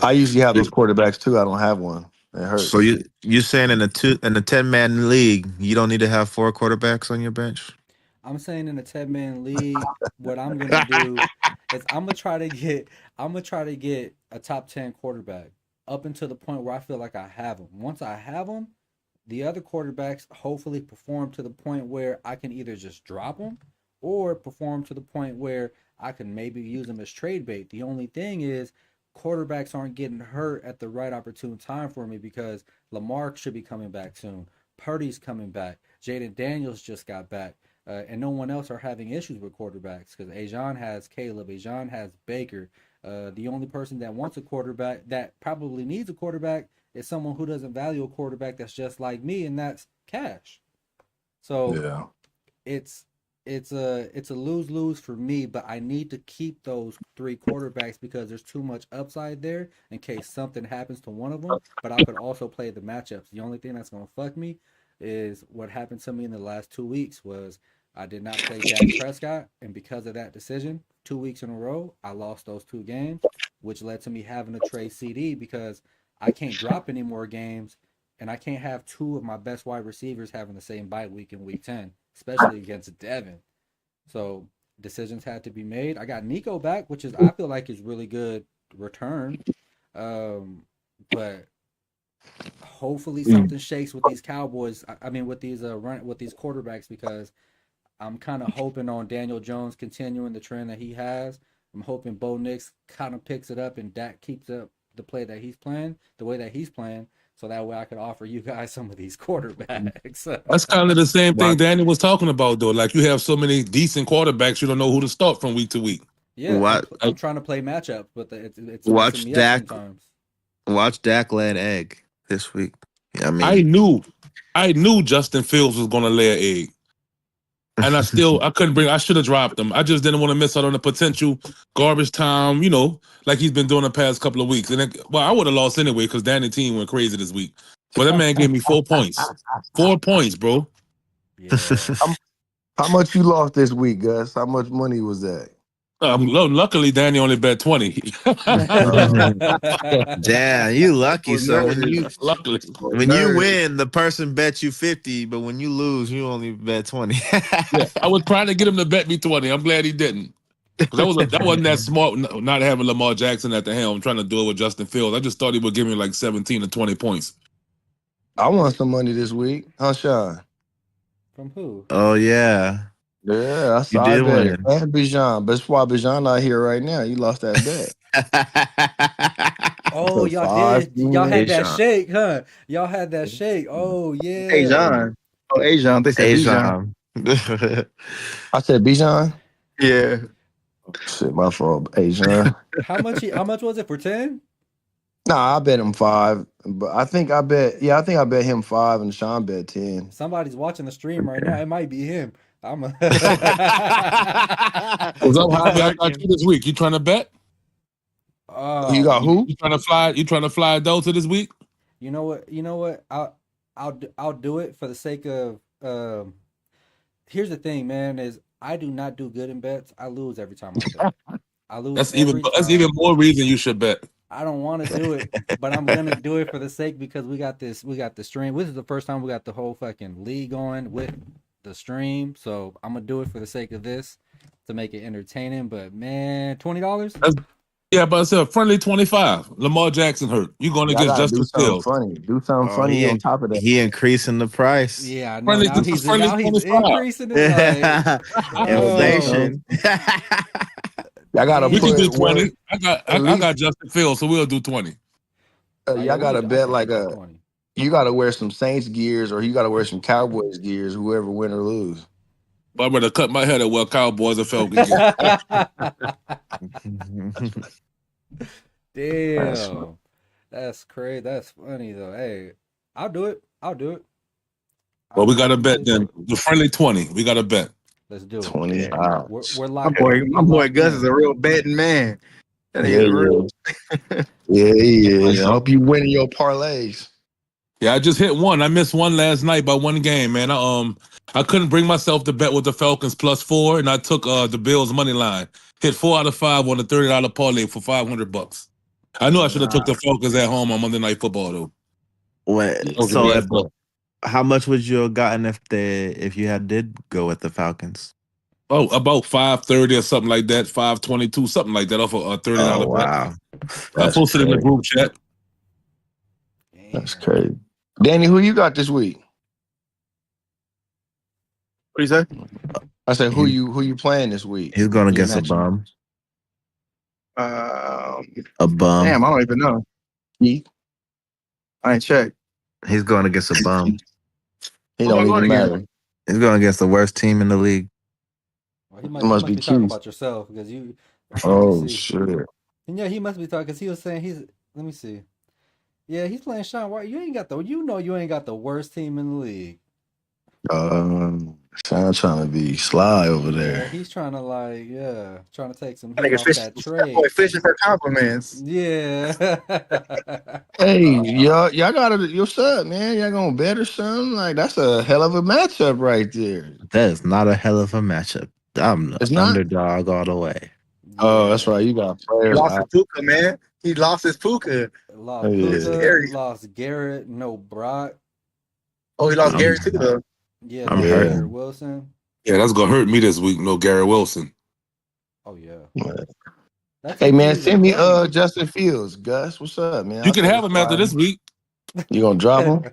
I
Yeah.
usually have those quarterbacks too. I don't have one. It
So
hurts.
you saying in the 10-man league, you don't need to have four quarterbacks on your bench?
I'm saying in a 10-man league, what I'm gonna do is I'm gonna try to get a top 10 quarterback up until the point where I feel like I have him. Once I have him, the other quarterbacks hopefully perform to the point where I can either just drop them or perform to the point where I can maybe use them as trade bait. The only thing is quarterbacks aren't getting hurt at the right opportune time for me because Lamar should be coming back soon. Purdy's coming back. Jaden Daniels just got back. And no one else are having issues with quarterbacks because Ajon has Caleb. Ajon has Baker. The only person that wants a quarterback that probably needs a quarterback is someone who doesn't value a quarterback that's just like me, and that's Cash. So
Yeah.
it's a lose-lose for me, but I need to keep those three quarterbacks because there's too much upside there in case something happens to one of them. But I could also play the matchups. The only thing that's gonna fuck me is what happened to me in the last 2 weeks was I did not play Dak Prescott, and because of that decision, 2 weeks in a row, I lost those two games, which led to me having to trade CD because I can't drop any more games, and I can't have two of my best wide receivers having the same bye week in week 10, especially against Devin. So decisions had to be made. I got Nico back, which is I feel like is really good return. But hopefully something shakes with these Cowboys. I mean with these with these quarterbacks because I'm kind of hoping on Daniel Jones continuing the trend that he has. I'm hoping Bo Nix kind of picks it up and Dak keeps up the play that he's playing, the way that he's playing, so that way I could offer you guys some of these quarterbacks.
That's kind of the same thing
Watch,
Danny was talking about, though. Like you have so many decent quarterbacks, you don't know who to start from week to week.
Yeah,
watch,
I'm trying to play matchups, but it's messing
watch
me up
Dak.
sometimes.
Watch Dak lay an egg this week. I
I
mean,
knew Justin Fields was going to lay an egg. And I should have dropped him. I just didn't want to miss out on the potential garbage time, like he's been doing the past couple of weeks. And I would have lost anyway because Danny's team went crazy this week. But that man gave me 4 points. 4 points, bro.
Yeah.
How much you lost this week, Gus? How much money was that?
Luckily, Danny only bet 20.
damn, you lucky. So
Luckily.
when you win, the person bets you 50, but when you lose, you only bet 20.
Yeah, I was trying to get him to bet me 20. I'm glad he didn't. That wasn't that smart not having Lamar Jackson at the helm, trying to do it with Justin Fields. I just thought he would give me like 17 or 20 points.
I won some money this week, huh, Sean?
From who?
Oh yeah,
Yeah, I saw
did
that.
win.
And Bijan, but that's why Bijan not here right now. You lost that bet.
Oh, y'all
Five,
did. Y'all had that
Ajon.
shake, huh? Y'all had that shake. Oh yeah.
Ajon. Oh, Ajon. They said Bijan.
Ajon.
I said Bijan.
Yeah.
Shit, my fault, Bijan.
How much was it for 10?
Nah, I bet him 5, but I think I bet him 5 and Sean bet 10.
Somebody's watching the stream right now. It might be him. I'm a
Was up high I got you this week? You trying to bet?
You got who?
You trying to fly? You trying to fly Delta this week?
You know what? I'll do it for the sake of here's the thing, man, is I do not do good in bets. I lose every time I bet. I lose.
That's
every
even
time.
more reason you should bet.
I don't want to do it, but I'm gonna do it for the sake because we got the stream. This is the first time we got the whole fucking league going with the stream, so I'm gonna do it for the sake of this to make it entertaining. But man, $20?
Yeah, but it's a friendly 25. Lamar Jackson hurt. You going against Justin Fields?
Do something funny on top of that.
He increasing the price.
Yeah, I know.
Friendly-
Now he's
friendly 25.
increasing it. Like,
Inflation.
I gotta
We can do
put
20. I got Justin Fields, so we'll do 20.
y'all gotta bet like you gotta wear some Saints gears or you gotta wear some Cowboys gears, whoever win or lose.
But I'm gonna cut my head at Cowboys and Falcons.
Damn, that's crazy. That's funny though. Hey, I'll do it.
Well, we got to bet then. The friendly 20. We got to bet.
Let's do it.
20.
We're locked.
My boy Gus is a real betting man. That
Yeah,
is real.
Yeah, he is. I hope you win your parlays.
Yeah, I just hit one. I missed one last night by one game, man. I couldn't bring myself to bet with the Falcons +4, and I took the Bills money line. Hit 4 out of 5 on a $30 parlay for $500. I knew I should have took the Falcons at home on Monday Night Football though.
How much would you have gotten if you did go with the Falcons?
Oh, about 530 or something like that, 522, something like that off of a $30 bet.
Wow.
I posted in the group chat.
That's crazy. Danny, who you got this week?
What do you say?
I said, who
He-
you playing this week?
He's going
Who you
against a
matching?
bum.
Um,
A bum.
damn, I don't even know.
Keith?
I ain't checked.
He's going against a bum.
He
Who am I
don't
going
even
against?
matter.
He's going against the worst team in the league.
Well,
It
you
must
must
be
be talking
Keith.
about yourself because you. Let me
Oh
see.
shit.
And yeah, he must be talking because he was saying he's. Let me see. Yeah, he's playing Sean White. You ain't got the. You know you ain't got the worst team in the league.
Sean trying to be sly over
Yeah,
there.
he's trying to trying to take some
That
heat
nigga
off
fishing.
that
That boy
trade.
fishing for compliments.
Yeah.
Hey, y'all gotta what's up, man? Y'all gonna bet or something? Like that's a hell of a matchup right there.
That is not a hell of a matchup. I'm the
It's not?
underdog all the way.
Oh, that's
Yeah.
right. You got
He
players
lost his
out.
puka, man. He lost his puka.
Oh,
Lost
yeah.
Puka,
Scary.
lost Garrett, no Brock.
Oh, he lost
I'm
Gary too, though.
Yeah,
I'm
lost
Yeah.
Garrett
hurting.
Wilson.
Yeah, that's gonna hurt me this week. No Gary Wilson.
Oh yeah. That
Hey
team ain't
man,
even
send me
playing.
Justin Fields. Gus, what's up, man?
You
I'll
can
take a
have him after
flyer.
this week.
You gonna drop him?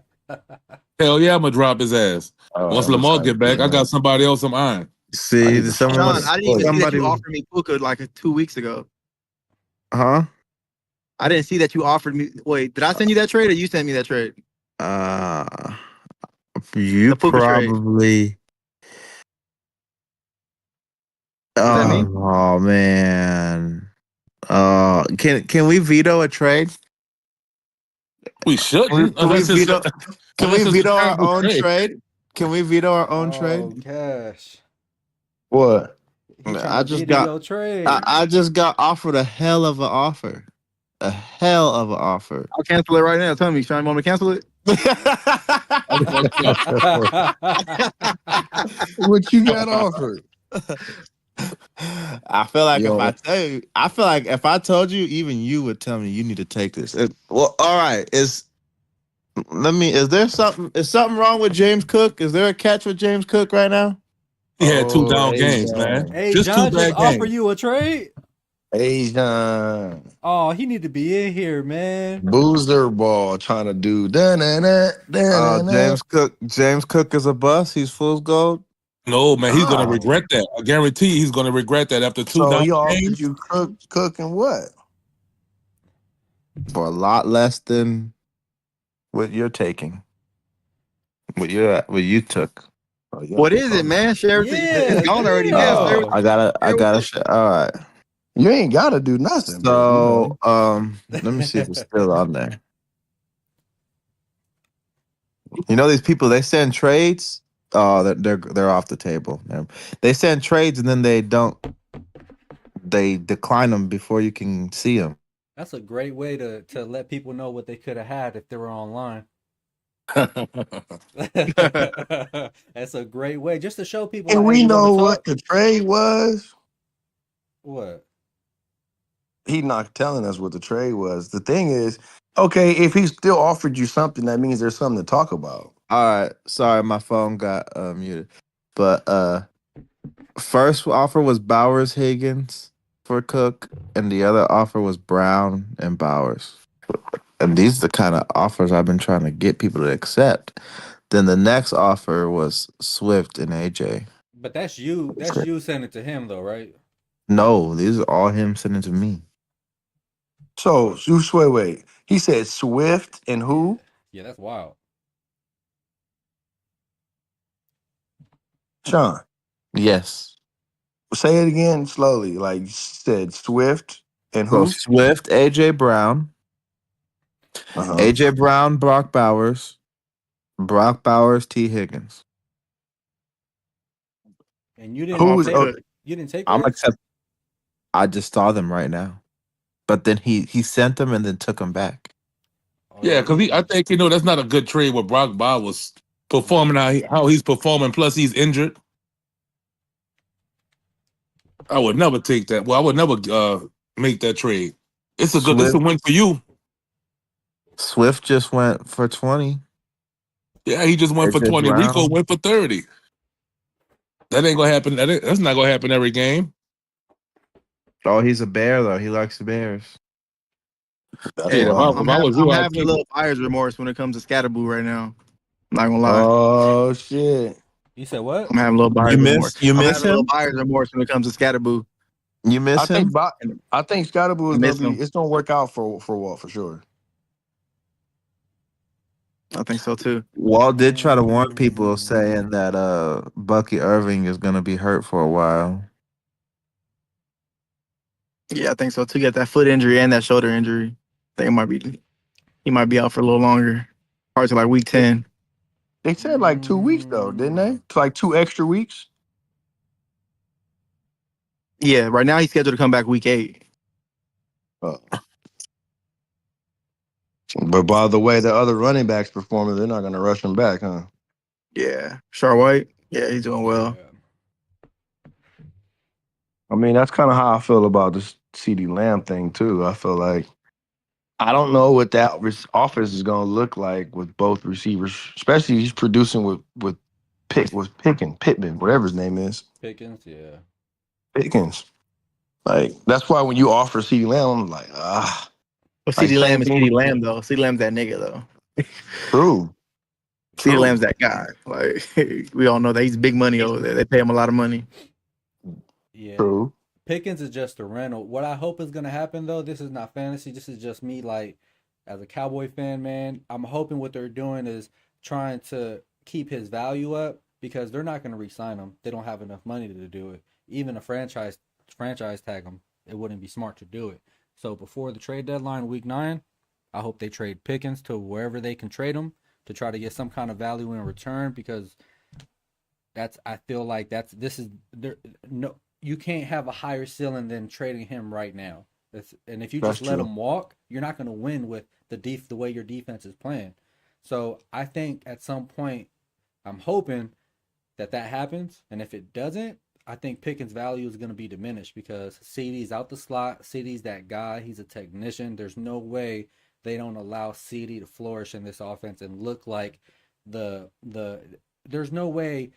Hell yeah, I'm gonna drop his ass.
All right,
Once
I'm gonna
Lamar
try to
get
get
back, I got
him.
somebody else I'm eyeing.
I
See,
need to
someone
find
Sean,
his
was
I didn't even
play.
see that
somebody
you
was,
offered me puka like 2 weeks ago.
huh?
I didn't see that you offered me. Wait, did I send you that trade or you sent me that trade?
Uh, you
The puka trade.
probably.
Was that me?
Oh man. Can we veto a trade?
We shouldn't
Can we
unless it's
veto? Can we
unless it's a
veto our
terrible
own
trade.
trade? Can we veto our own
Oh,
trade?
Cash.
What?
He trying
I
to
just
veto
got
your trade.
I just got offered a hell of an offer. A hell of an offer.
I'll cancel it right now. Tell me, Sean, you want me to cancel it?
That's fucked up.
What you got offered?
I feel like if I
Yo,
tell you, I feel like if I told you, even you would tell me you need to take this. Well, all right. Is there something? Is something wrong with James Cook? Is there a catch with James Cook right now?
He had two down games, man.
Asian.
Hey,
Just two
John just
bad
offer
games.
you a trade?
Asian.
Oh, he need to be in here, man.
Boozer ball trying to do da-na-na, da-na-na.
James Cook is a bust. He's fool's gold.
No, man, he's gonna
Oh.
regret that. I guarantee he's gonna regret that after two
So
down
he offered
games.
you cook and what?
For a lot less than what you're taking. What you took.
Oh, you
What
ain't
is it,
from
man? Share it. It's
Yeah,
gone already, man. Share
damn.
I
with
gotta
it.
all right.
you ain't gotta do nothing, but you know.
So let me see if it's still on there. You know these people they send trades. Oh, they're off the table. They send trades and then they decline them before you can see them.
That's a great way to let people know what they could have had if they were online. That's a great way just to show people
And
like, hey,
we
you want to
know what
talk?
the trade was.
What?
He's not telling us what the trade was. The thing is, okay, if he still offered you something, that means there's something to talk about.
All right, sorry, my phone got muted. But first offer was Bowers Higgins for Cook, and the other offer was Brown and Bowers. And these are the kind of offers I've been trying to get people to accept. Then the next offer was Swift and AJ.
But that's you. That's you sending it to him though, right?
No, these are all him sending to me.
So, wait. He said Swift and
Yeah.
who?
Yeah, that's wild.
Sean.
Yes.
Say it again slowly. Like you said Swift and
So
who?
Swift, AJ Brown,
Uh-huh.
AJ Brown, Brock Bowers, Brock Bowers, T. Higgins.
And you
I'm
didn't
all
Who's
for
take
okay?
Cook.
you didn't take
I'm
Ertz?
accept. I just saw them right now, but then he sent them and then took them back.
Oh
Yeah,
yeah,
because I think that's not a good trade with Brock Bowers performing how he's performing. Plus, he's injured. I would never take that. Well, I would never make that trade. It's a
Swift
win for you.
Swift just went for 20.
Yeah, he just went for
AJ
20. Rico
Brown.
went for 30. That ain't gonna happen. That's not gonna happen every game.
Oh, he's a bear though. He likes the Bears.
That's
Hey,
Yeah,
wild.
if I was
I'm
you, I'd
having a
keep it.
little buyer's remorse when it comes to Scatterboo right now. I'm not gonna lie.
Oh shit.
You said what?
I'm having a little
You
buyer's remorse.
miss you
I'm
miss
having a little
him?
buyer's remorse when it comes to Scatterboo.
You
I
miss
think
him?
Bo- I think Scottaboo
I
is gonna
miss
be.
him.
It's gonna work out for Walt for sure.
I think so too.
Walt did try to warn people
Mm,
saying that Bucky Irving is gonna be hurt for a while.
Yeah, I think so too. He got that foot injury and that shoulder injury. I think he might be out for a little longer. Probably to like week 10.
They said like 2 weeks though, didn't they? It's like 2 extra weeks.
Yeah, right now he's scheduled to come back week 8.
Uh, but by the way, the other running backs performing, they're not gonna rush him back, huh?
Yeah. Char White. Yeah, he's doing well.
yeah.
I mean, that's kind of how I feel about this CD Lamb thing too. I feel like I don't know what that offense is gonna look like with both receivers, especially he's producing with Pittman, whatever his name is,
Pickens, yeah.
Pickens. Like that's why when you offer CD Lamb, I'm like,
But
like
CeeDee
same
Lamb is
thing.
CeeDee Lamb though. CeeDee Lamb's that nigga though.
True,
CeeDee
true,
Lamb's that guy. Like we all know that he's big money over there. They pay him a lot of money.
Yeah.
true.
Pickens is just a rental. What I hope is gonna happen though, this is not fantasy. This is just me, like, as a Cowboy fan, man. I'm hoping what they're doing is trying to keep his value up because they're not gonna re-sign him. They don't have enough money to do it. Even a franchise tag him, it wouldn't be smart to do it. So before the trade deadline, week 9, I hope they trade Pickens to wherever they can trade him to try to get some kind of value in return because I feel like this is there no you can't have a higher ceiling than trading him right now. And if you
That's
just let
true.
him walk, you're not going to win with the way your defense is playing. So I think at some point, I'm hoping that happens, and if it doesn't, I think Pickens' value is going to be diminished because CD's out the slot. CD's that guy. He's a technician. There's no way they don't allow CD to flourish in this offense and look like the. There's no way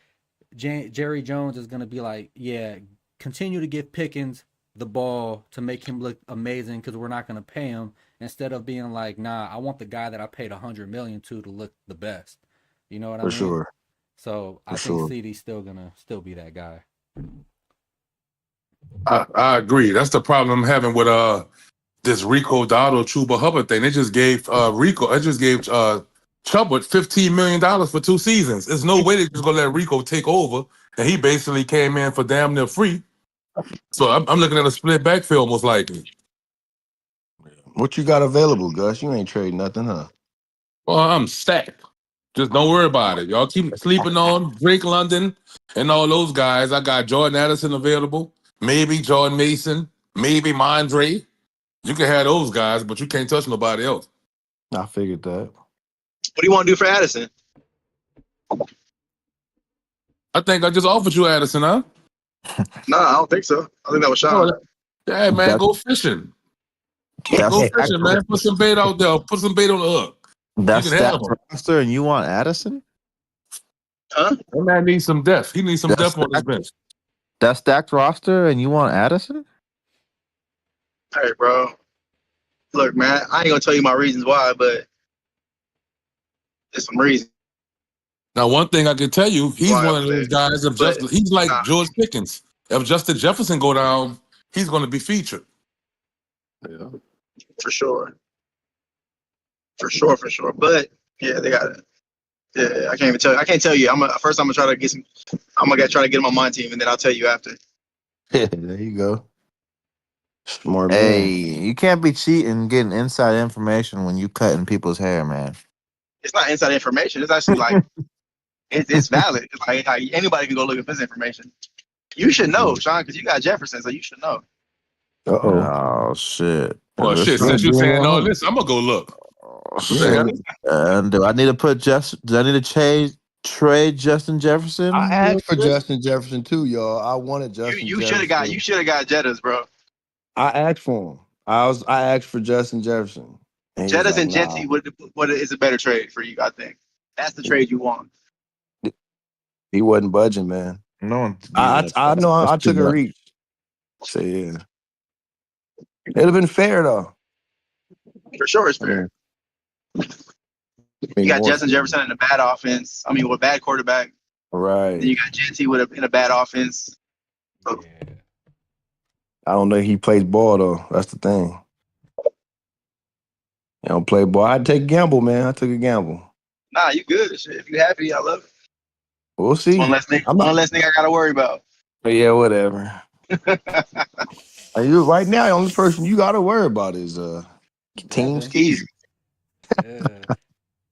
Jerry Jones is going to be like, yeah, continue to give Pickens the ball to make him look amazing because we're not going to pay him instead of being like, nah, I want the guy that I paid $100 million to look the best. You know what I
For
mean?
sure,
So
for
I think
sure.
CD's still gonna be that guy.
I agree. That's the problem I'm having with this Rico Dotto Chuba Hubbard thing. They just gave Chubbard $15 million for 2 seasons. There's no way they're just gonna let Rico take over, and he basically came in for damn near free. So I'm looking at a split backfield most likely.
What you got available, Gus? You ain't trading nothing, huh?
Well, I'm stacked. Just don't worry about it. Y'all keep sleeping on Drake London and all those guys. I got Jordan Addison available, maybe Jordan Mason, maybe Mondre. You can have those guys, but you can't touch nobody else.
I figured that.
What do you want to do for Addison?
I think I just offered you Addison, huh?
No, I don't think so. I think that was
Oh,
Sean.
yeah, man,
That's
go fishing.
that's
Go
stacked.
fishing, man. Put some bait out there. Put some bait on the hook. You
That's
can have
stacked
him.
roster, and you want Addison?
Huh?
That man needs some depth. He needs some
That's
depth on his
stacked.
bench.
That stacked roster, and you want Addison?
Hey, bro. Look, man, I ain't gonna tell you my reasons why, but there's some reasons
Now, one thing I can tell you, he's
why I
one of
was
those
there.
guys.
But
He's like
nah,
George Pickens. If Justin Jefferson go down, he's going to be featured.
Yeah.
for sure, for sure. But yeah, they got it. Yeah, I can't even tell. I can't tell you. First. I'm gonna try to get some. I'm gonna try to get him on my team, and then I'll tell you after.
There you go. Smart
Hey,
man.
you can't be cheating, getting inside information when you cutting people's hair, man.
It's not inside information. It's actually like it's valid. Like anybody can go look at this information. You should know, Sean, because you got Jefferson, so you should know.
Uh-oh.
Oh shit!
Well, shit,
You
since
ain't
you're
doing
saying
your
all
homework.
this, I'm going to go look.
Oh
What the
You
hell?
shit!
ain't.
And do I need to trade Justin
I
Jefferson real
asked for
quick?
Justin Jefferson too, y'all. I wanted
You
Justin
you should have got
Jefferson.
Jettas, bro.
I asked for him. I asked for Justin Jefferson. And he was
Jettas
like,
and
nah.
Jetty what is a better trade for you? I think that's the trade you want.
He wasn't budging, man.
No one's
I
giving up.
I, I know
That's
I
too
took a
much.
reach. So yeah. It'd have been fair though.
For sure, it's
I
fair.
mean,
You got
more
Justin
so.
Jefferson in a bad offense. I mean, with a bad quarterback. Then you
Right.
got JT in a bad offense. So,
Yeah.
I don't know if he plays ball though. That's the thing. He don't play ball. I'd take a gamble, man. I took a gamble.
nah, you good. Shit. If you happy, I love it.
We'll
It's one
see.
less thing.
I'm not.
One less thing I gotta worry about.
Yeah, whatever. You right now, the only person you got to worry about is Team
Devin.
He's
Skeezy.
Yeah.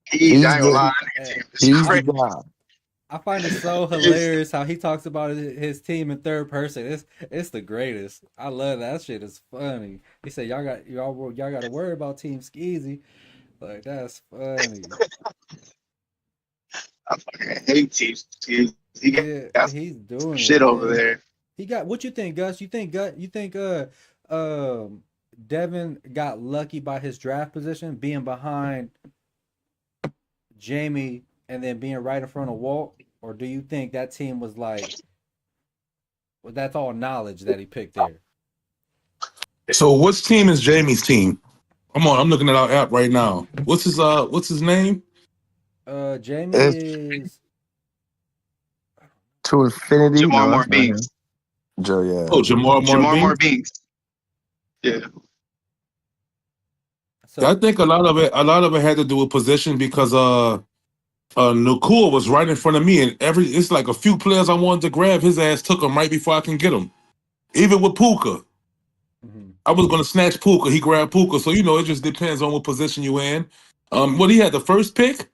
he's. I
He's
ain't gonna
the
lie. That nigga
Hey,
team is
he's the
crazy.
guy.
I find it so
It's,
hilarious how he talks about his team in third person. It's the greatest. I love that shit. It's funny. He said y'all got to worry about Team Skeezy. Like that's funny.
I fucking hate teams. He
Yeah,
got
he's
some
doing it,
shit over
man.
there.
He got what you think, Gus? You think um Devin got lucky by his draft position being behind Jamie and then being right in front of Walt, or do you think that team was like, well, that's all knowledge that he picked there?
So which team is Jamie's team? I'm looking at our app right now. What's his name?
Jamie
It's
is
to infinity.
Jamar
No,
Moore
that's not him.
Binks.
Joe,
Oh,
yeah.
Jamar
Jamar
Marbury.
Moore Binks. Yeah.
Yeah, I
so.
think a lot of it had to do with position because Nakua was right in front of me, and it's like a few players I wanted to grab. His ass took him right before I can get him. Even with Puka,
Mhm.
I was gonna snatch Puka. He grabbed Puka, so it just depends on what position you in. What he had the first pick.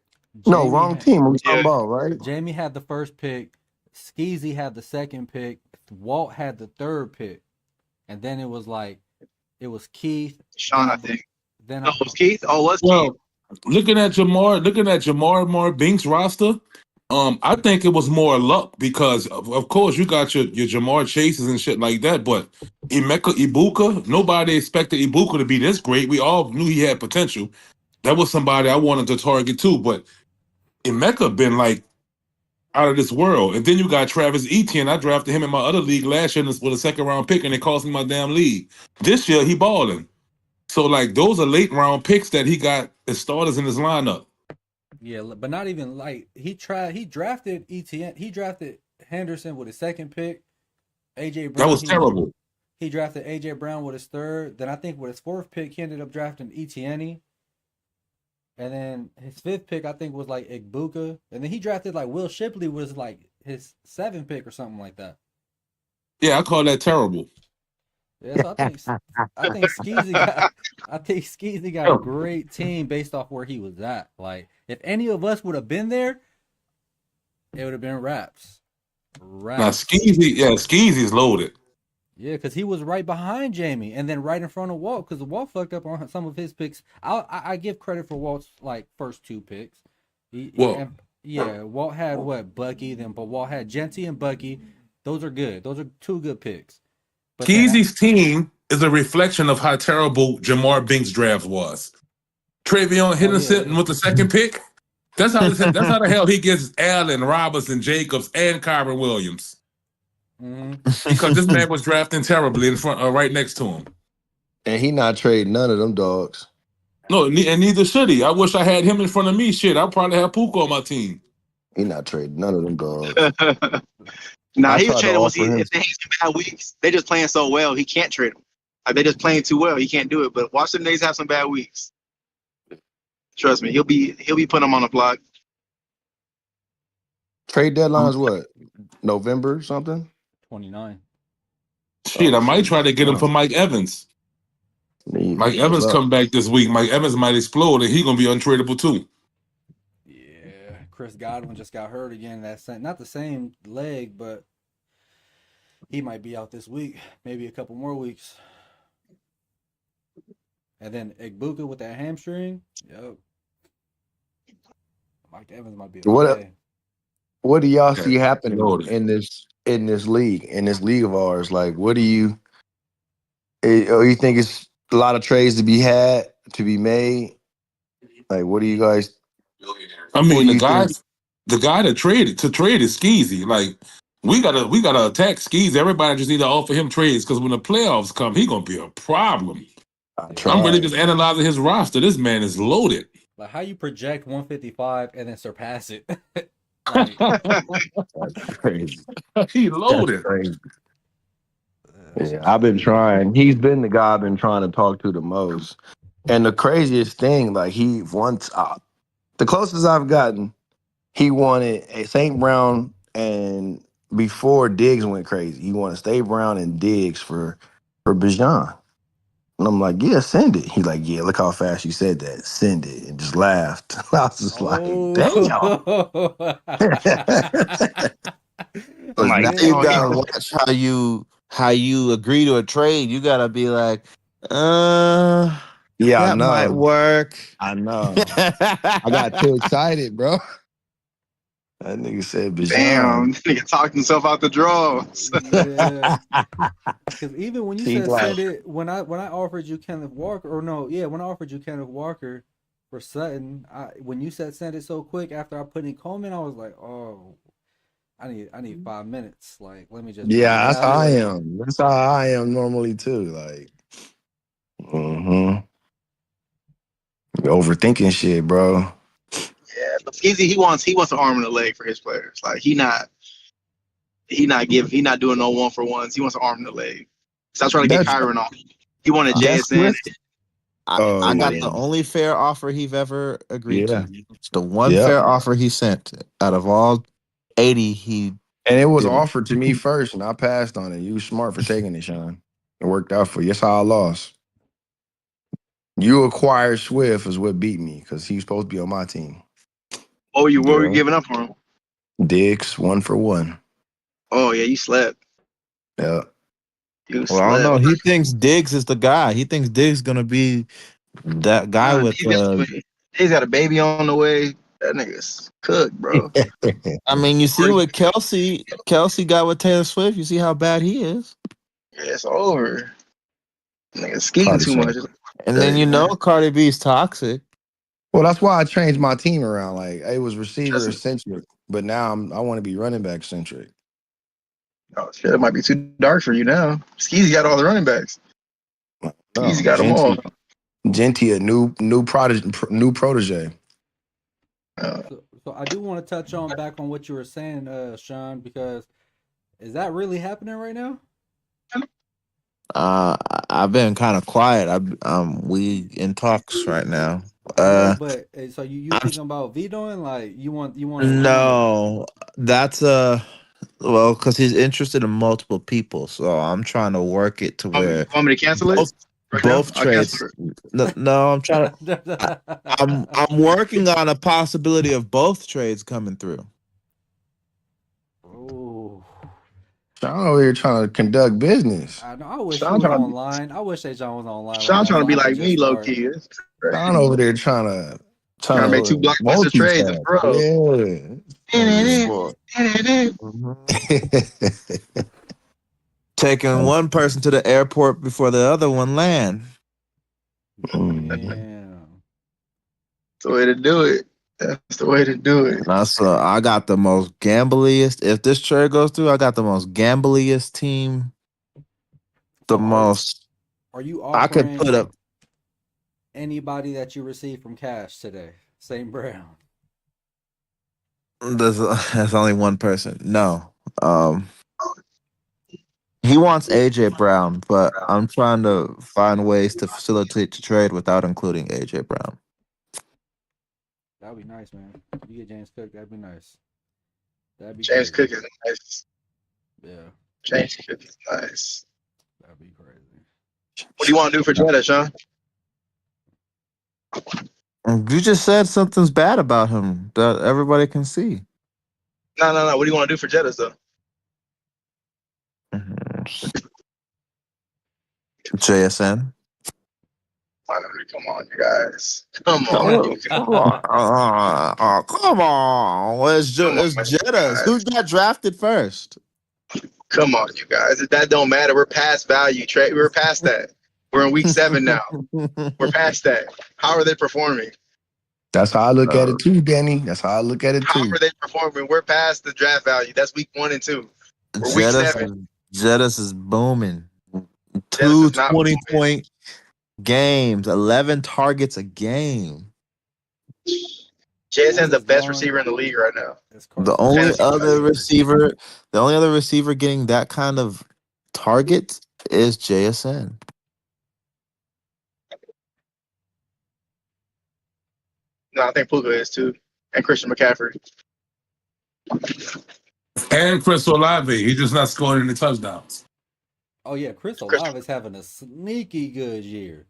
No,
Jamie
wrong
had
team. We talking
Yeah.
about right?
Jamie had the first pick. Skeezy had the second pick. Walt had the third pick, and then it was Keith. Then
Sean,
I
I think.
then
No,
I
it was Keith. Oh, it was Keith.
Well, looking at Jamar Binks roster, I think it was more luck because of course you got your Jamar Chases and shit like that, but Emeka Ibuka, nobody expected Ibuka to be this great. We all knew he had potential. That was somebody I wanted to target too, but Emeka been like out of this world. And then you got Travis Etienne. I drafted him in my other league last year with a second round pick, and it cost me my damn league. This year he balling. So like those are late round picks that he got as starters in his lineup.
yeah, but not even like he drafted ETN. He drafted Henderson with his second pick. AJ
That
Brown
was terrible.
he drafted AJ Brown with his third. Then I think with his fourth pick he ended up drafting ETN. And then his fifth pick I think was like Igbuka. And then he drafted like Will Shipley was like his seventh pick or something like that.
Yeah, I call that terrible.
Yeah, so I think Skeezy got I think Skeezy got a
Yeah.
great team based off where he was at. Like if any of us would have been there, it would have been raps.
Now
Raps.
Skeezy's loaded.
Yeah, because he was right behind Jamie and then right in front of Walt because Walt fucked up on some of his picks. I give credit for Walt's like first two picks.
Well,
And yeah, Walt had what Bucky but Walt had Genty and Bucky. Those are good. Those are two good picks. But then
Skeezy's team is a reflection of how terrible Jamar Binks' draft was. Travion
oh yeah,
Henderson with the second pick. That's how the hell he gets Allen, Robinson, Jacobs, and Kyron Williams.
mm-hmm.
Because this man was drafting terribly in front, right next to him.
And he not trading none of them dogs.
No, and neither should he. I wish I had him in front of me. Shit, I'd probably have Puka on my team.
He not trading none of them dogs.
Nah,
I
he was
tried to
trading once
offer him.
if they have some bad weeks. They just playing so well, he can't trade them. Like they just playing too well, he can't do it. But watch them niggas have some bad weeks. Trust me, he'll be putting them on the block.
Trade deadline is what? November something?
29.
Shit,
Oh
I might
shit.
try to get him for Mike Evans. Mike
Good
Evans
luck.
come back this week. Mike Evans might explode, and he gonna be untradeable too.
Yeah, Chris Godwin just got hurt again. That's not the same leg, but he might be out this week, maybe a couple more weeks. And then Igbuka with that hamstring. Yep. Mike Evans might be a play.
What do y'all
Yeah,
see happening
loaded.
in this league of ours? Like, what do you you think it's a lot of trades to be had to be made? Like, what do you guys?
I
What
mean,
do
the
you
guy,
think?
the guy that traded to trade is Skeezy. Like we gotta attack Skeezy. Everybody just need to offer him trades because when the playoffs come, he gonna be a problem.
I
Yeah.
I'm really
tried.
just analyzing his roster. This man is loaded.
Like how you project 155 and then surpass it. Like
That's crazy.
He
That's
loaded.
crazy.
that's
Yeah,
just
I've been
crazy.
trying. He's been the guy I've been trying to talk to the most. And the craziest thing, like he once, the closest I've gotten, he wanted a St. Brown and before Diggs went crazy, he wanted St. Brown and Diggs for Bijan. And I'm like, yeah, send it. He's like, yeah, look how fast you said that. Send it. And just laughed. I was just like, damn.
Oh.
I'm
Cause
like,
now
Yeah.
you
damn.
gotta watch how you agree to a trade. You gotta be like, uh,
Yeah, I
that might
know.
work.
I know. I got too excited, bro. That nigga said Bijan.
Damn, this nigga talked himself out the draws.
Yeah. Because even when you
He's
said
like,
send it, when I offered you Kenneth Walker, or no, yeah, when I offered you Kenneth Walker for Sutton, when you said send it so quick after I put in Coleman, I was like, oh, I need 5 minutes. Like, let me just bang
yeah,
it
that's how
out.
I
Like,
am. That's how I am normally too. Like, overthinking shit, bro.
Yeah, but Skeezy, he wants an arm and a leg for his players. Like he not doing no 1-for-1s. He wants an arm and a leg. Stop trying to get
That's
Kyron off. He wanted
that's
JSN.
Swift.
I,
Oh
I got
yeah,
the only fair offer he's ever agreed
yeah,
to. It's the one
yep.
fair offer he sent out of all 80 he
And it was
didn't.
offered to me first, and I passed on it. You was smart for taking it, Sean. It worked out for you. That's how I lost. You acquired Swift is what beat me because he was supposed to be on my team.
What were you
Yeah.
giving up for him?
Diggs 1-for-1.
Oh yeah, you slept.
Yeah.
You
Well, I don't
slept.
know. He thinks Diggs is the guy. He thinks Diggs gonna be that guy
Nah,
with
He's got a baby on the way. That nigga's cooked, bro.
I mean, you see what Kelsey got with Taylor Swift. You see how bad he is.
Yeah, it's over. Nigga skeeting
Cardi
too
said.
much.
And
Tell
then you
you,
know
man.
Cardi B's toxic.
Well, that's why I changed my team around. Like it was receiver
Trust me.
centric, but now I want to be running back centric.
Oh shit, it might be too dark for you now. Skeezy got all the running backs. Skeezy
No,
got them all.
Genty, a new protege.
Uh,
so I do want to touch on back on what you were saying, Sean, because is that really happening right now?
Uh, I've been kind of quiet. We in talks right now.
I know,
Uh,
but so you
I'm
thinking about vetoing? Like you want to
no, that's well, because he's interested in multiple people, so I'm trying to work it to
you
where
want me to cancel it
both
right now?
both
I'll cancel
trades.
it.
No, I'm trying to. I, I'm working on a possibility of both trades coming through.
Oh,
Sean over here trying to conduct business.
I know. I wish he
Sean
was
trying to
online. I wish that John was online right
Sean
now
trying to
so
be
I could
like
just
me, low
start.
key. It's
Sean
crazy.
over there trying
Trying to make
to
two blockbuster trades in
multitask.
a row.
Yeah.
This
Crazy.
boy. Mhm. Taking one person to the airport before the other one land.
Mhm.
Damn.
That's the way to do it. That's the way to do it.
That's I got the most gambliest. If this trade goes through, I got the most gambliest team. The
So
most
are you
I could put
offering
up.
anybody that you received from Cash today? St. Brown.
There's only one person. No, um, he wants AJ Brown, but I'm trying to find ways to facilitate the trade without including AJ Brown.
That'd be nice, man. If you get James Cook, that'd be nice. That'd be
James
crazy.
Cook is nice.
Yeah,
James Cook is nice.
that'd be crazy.
What do you want to do for Jetta, Sean?
You just said something's bad about him that everybody can see.
No. What do you want to do for Jettas though?
Mhm. JSN.
Come on, you guys. Come on, you
Come
guys.
on, come on!
Come
It's
on, you
Jettas. Who
guys.
got drafted first?
Come on, you guys. That don't matter. We're past value trade. We're past that. We're in week 7 now. We're past that. How are they performing?
That's how I look at it too, Danny. That's how I look at it
How
too.
are they performing? We're past the draft value. That's week 1 and 2. We're week
Jettas,
7.
Jettas is booming.
Jettas
Two
is not
20
moving.
point. games, 11 targets a game.
JSN's the
Just
best
throwing.
receiver in the league right now.
It's
The
Carson
only
Wentz.
Fantasy
other
wise.
receiver, the only other receiver getting that kind of targets is JSN.
No, I think Puka is too, and Christian McCaffrey.
And Chris Olave, he's just not scoring any touchdowns.
Oh yeah, Chris
Christian,
Olave is having a sneaky good year.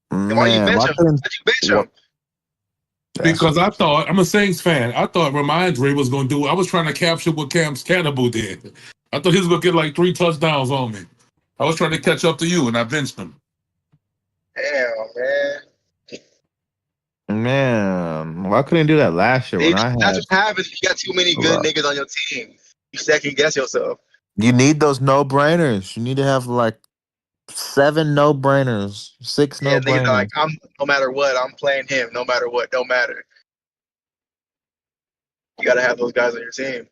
and why you
Man,
bench
why
him?
couldn't
Why'd you bench
what?
him?
Because I thought, I'm a Saints fan, I thought Ramondre was going to do, I was trying to capture what Cam's Cannibal did. I thought he was going to get like 3 touchdowns on me. I was trying to catch up to you, and I benched him.
Damn, man.
Man, why couldn't you do that last year when I
That's
had?
what happens if you got too many good niggas on your team. You second guess yourself.
You need those no brainers. You need to have like 7 no brainers, 6
Yeah,
no
niggas are like,
brainers,
no matter what, I'm playing him. No matter what, don't matter. You got to have those guys on your team.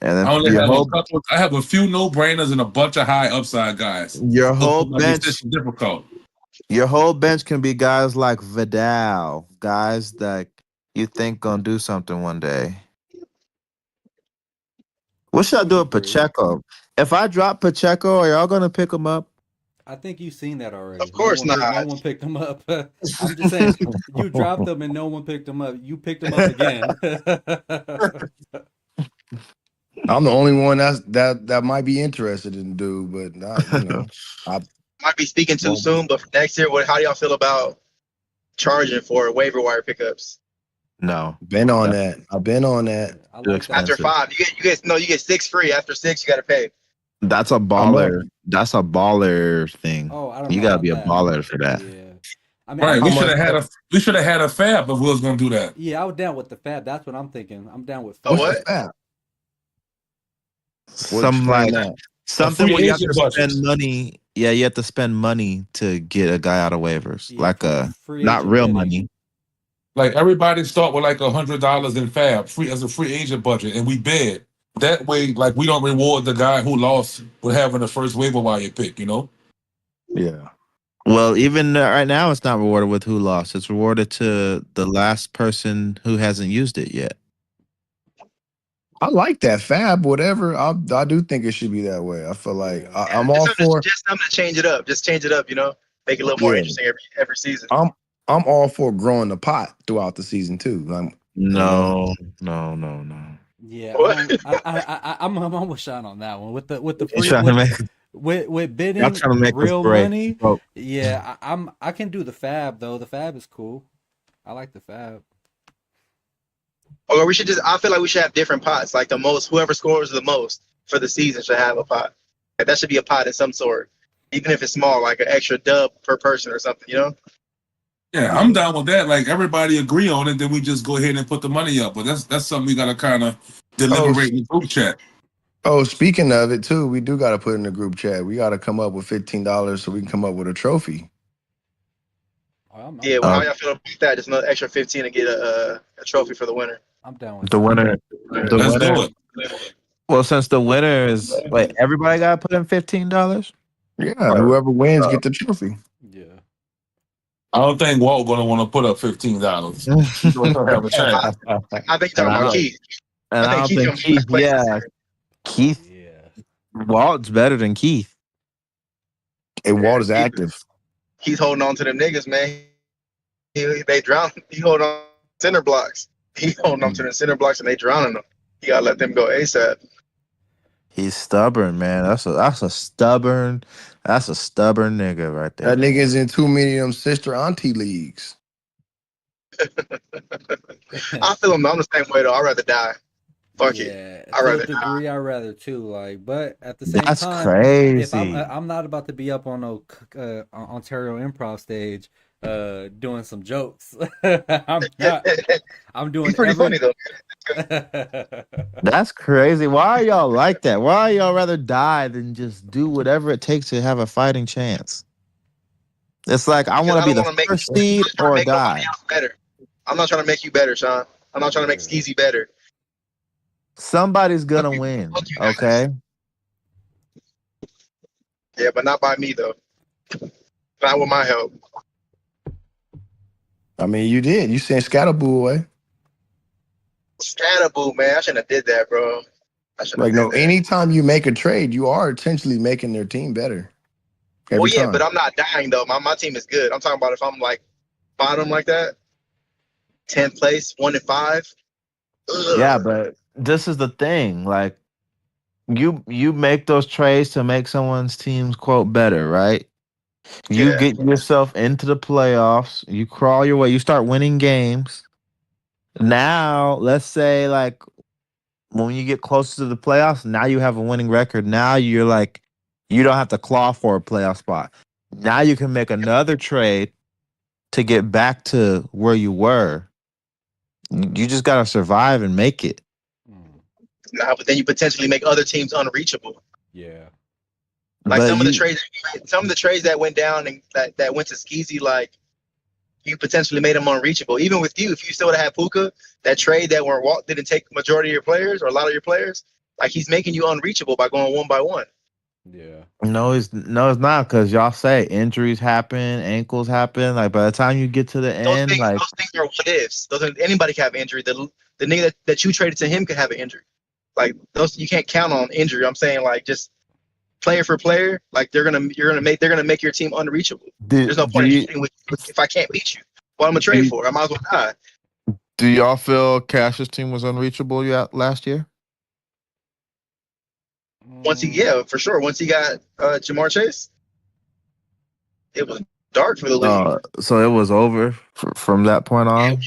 and
I
then
only have a couple. I have a few no-brainers and a bunch of high upside guys.
your
So
whole
my
bench,
decision difficult.
your whole bench can be guys like Vidal, guys that you think gonna do something one day. What should I do with
Agree.
Pacheco? If I drop Pacheco, are y'all gonna pick him up?
I think you've seen that already.
Of course not.
No one picked him up. I'm just saying, you dropped them and no one picked him up. You picked him up again.
I'm the only one that might be interested in dude, but not, I
Might be speaking too soon, but for next year, how do y'all feel about charging for waiver wire pickups?
No,
been on that. I've been on that.
I
too
like that.
After
expensive.
5, you get 6 free. After 6, you got to pay.
That's a
I know.
baller. That's a baller thing.
Oh, I don't
You
know
gotta
about
be a
that.
baller for that.
Yeah. I mean,
Right?
How
We
much?
should have had a fab if we was going to do that.
yeah, I was down with the fab. That's what I'm thinking. I'm down with
Oh,
fab.
What's the
what?
fab? Well,
Some
explain
like
that.
something
free
where you have
agent
to
budget.
spend money. Yeah, you have to spend money to get a guy out of waivers.
Yeah,
Like
free
not
agent
real
bidding.
money.
Like everybody start with like $100 in fab, free as a free agent budget, and we bid. That way, like we don't reward the guy who lost with having the first waiver wire pick.
Yeah.
Well, even right now, it's not rewarded with who lost. It's rewarded to the last person who hasn't used it yet.
I like that fab, whatever. I do think it should be that way. I feel like
Yeah.
I'm all for.
Just something to change it up. Just change it up. Make it a little more
Yeah,
interesting every season.
I'm all for growing the pot throughout the season too.
No.
Yeah, I
What?
don't. I'm with Sean on that one. With the
You
free
trying to make
with
y'all
bidding
trying to make us
real
break.
money.
Bro,
Yeah, I can do the fab though. The fab is cool. I like the fab.
Or we should I feel like we should have different pots. Like whoever scores the most for the season should have a pot. Like that should be a pot of some sort. Even if it's small, like an extra dub per person or something,
Yeah, I'm down with that. Like everybody agree on it, then we just go ahead and put the money up. But that's something we gotta kind of deliberate in the group chat.
Speaking of it too, we do got to put in the group chat. We got to come up with $15 so we can come up with a trophy.
I'm
Yeah, well, how y'all feel about that? Just another extra 15 to get a trophy for the winner.
I'm down with
the
that.
winner. The
Let's
winner.
do it.
Well, since the winner is wait, everybody got to put in $15.
Yeah, whoever wins get the trophy.
Yeah.
I don't think Walt gonna want to put up $15. He's gonna have a chance.
I think you're talking about Keith.
And I don't
Keith
think
gonna be
Keith.
first place.
Yeah, Keith.
Yeah.
Walt's better than Keith.
Hey, Walt is active.
He's holding on to them niggas, man. They drown. He holding on to center blocks. He holding on to the center blocks and they drowning them. You gotta let them go ASAP.
He's stubborn, man. That's a stubborn nigga right there.
That nigga's in too many of them sister auntie leagues.
I feel him. I'm the same way though. I'd rather die. Fuck it.
Yeah,
I'd
to a
rather
degree, I'd rather too. Like, but at the same
That's
time,
crazy.
if I'm not about to be up on no Ontario improv stage, doing some jokes. I'm not. I'm doing.
He's pretty funny though.
That's crazy. Why are y'all like that? Why y'all rather die than just do whatever it takes to have a fighting chance? It's like I want to be the first seed or die.
Better. I'm not trying to make you better, Sean. I'm not trying to make Skeezy better.
Somebody's gonna win. Okay.
Yeah, but not by me though. Not with my help.
I mean, you did. You sent Scatterboo away.
Scatterboo, man. I shouldn't have did that, bro. I shouldn't
Like,
have
no,
did that.
anytime you make a trade, you are intentionally making their team better. Every
Well, yeah,
time.
but I'm not dying though. My team is good. I'm talking about if I'm like bottom like that, 10th place, 1-5.
Yeah,
Ugh.
but this is the thing. Like you make those trades to make someone's team's quote better, right? You
Yeah.
get yourself into the playoffs, you crawl your way, you start winning games. Now, let's say like when you get closer to the playoffs, now you have a winning record. Now you're like you don't have to claw for a playoff spot. Now you can make another trade to get back to where you were. You just gotta survive and make it.
Nah, but then you potentially make other teams unreachable.
Yeah.
Like
But you
some of the trades that went down and that went to Skeezy, like you potentially made them unreachable. Even with you, if you still would have had Puka, that trade that where Walt didn't take majority of your players or a lot of your players, like he's making you unreachable by going one by one.
Yeah.
it's not because y'all say injuries happen, ankles happen. Like by the time you get to the end, like
Those things are what ifs. Anybody can have injury. The nigga that you traded to him could have an injury. Like those, you can't count on injury. I'm saying like just player for player, like they're gonna make your team unreachable.
do
There's no
do
point in
you
trading with if I can't beat you. What I'm gonna
do,
trade for? I might as well die.
do y'all feel Cash's team was unreachable last year?
Yeah, for sure. Once he got Jamar Chase, it was dark for the league.
So it was over from that point
Yeah,
on.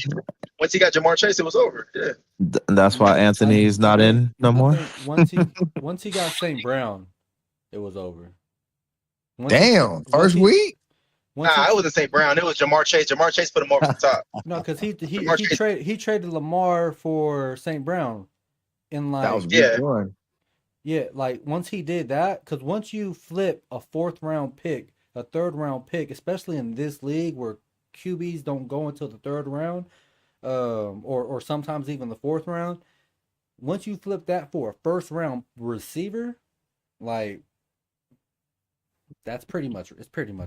once he got Jamar Chase, it was over. Yeah.
That's why Anthony's not in no
I
more.
think once he got St. Brown, it was over.
Damn.
Once
First
he
week?
once he
Nah, it wasn't St. Brown. It was Jamar Chase. Jamar Chase put him over the top.
no, because
Jamar Chase,
he traded Lamar for St. Brown in
That was
like
week
yeah.
one.
yeah, like once he did that, because once you flip a fourth round pick, a third round pick, especially in this league where QBs don't go until the third round, or sometimes even the fourth round. Once you flip that for a first round receiver, like it's pretty much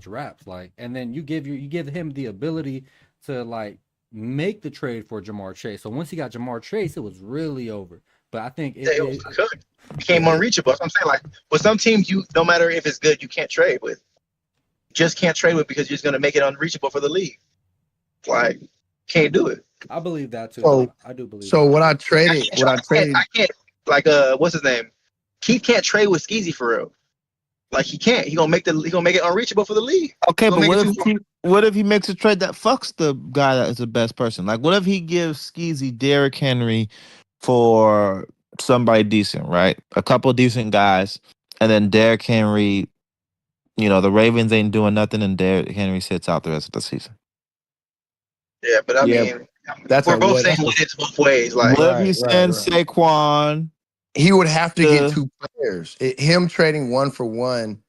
wraps. Like, and then you give him the ability to like make the trade for Jamar Chase. So once he got Jamar Chase, it was really over. But I think
It was cooked.
yeah,
Became unreachable. That's what I'm saying. Like with some teams, you no matter if it's good, you can't trade with. Just can't trade with because you're just gonna make it unreachable for the league. Like can't do it.
I believe that too.
So
I do believe
so
that.
what I traded,
I can't like what's his name? Keith can't trade with Skeezy for real. Like he can't. He gonna make it unreachable for the league.
Okay,
He gonna
but
make it too far.
what if he makes a trade that fucks the guy that is the best person? Like, what if he gives Skeezy Derrick Henry for somebody decent, right? A couple decent guys, and then Derrick Henry. The Ravens ain't doing nothing, and Derrick Henry sits out the rest of the season.
Yeah, but I
Yeah,
mean,
that's
we're
a
both
what?
saying
That's a,
what it's both ways. Like
What if he
right.
sends Saquon
He would have to get
to?
two players. Him trading one for one,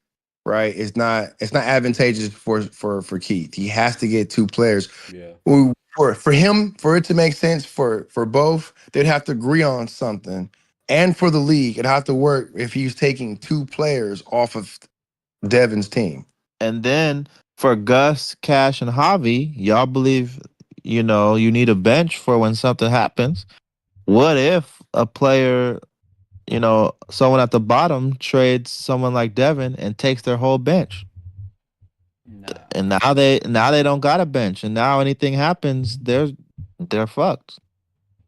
right? It's not advantageous for Keith. He has to get two players.
Yeah.
For him, for it to make sense for both, they'd have to agree on something. And for the league, it'd have to work if he's taking two players off of Devin's team.
And then for Gus, Cash, and Javi, y'all believe, you need a bench for when something happens. What if a player, someone at the bottom trades someone like Devin and takes their whole bench?
Nah.
And now they don't got a bench. And now anything happens, they're fucked.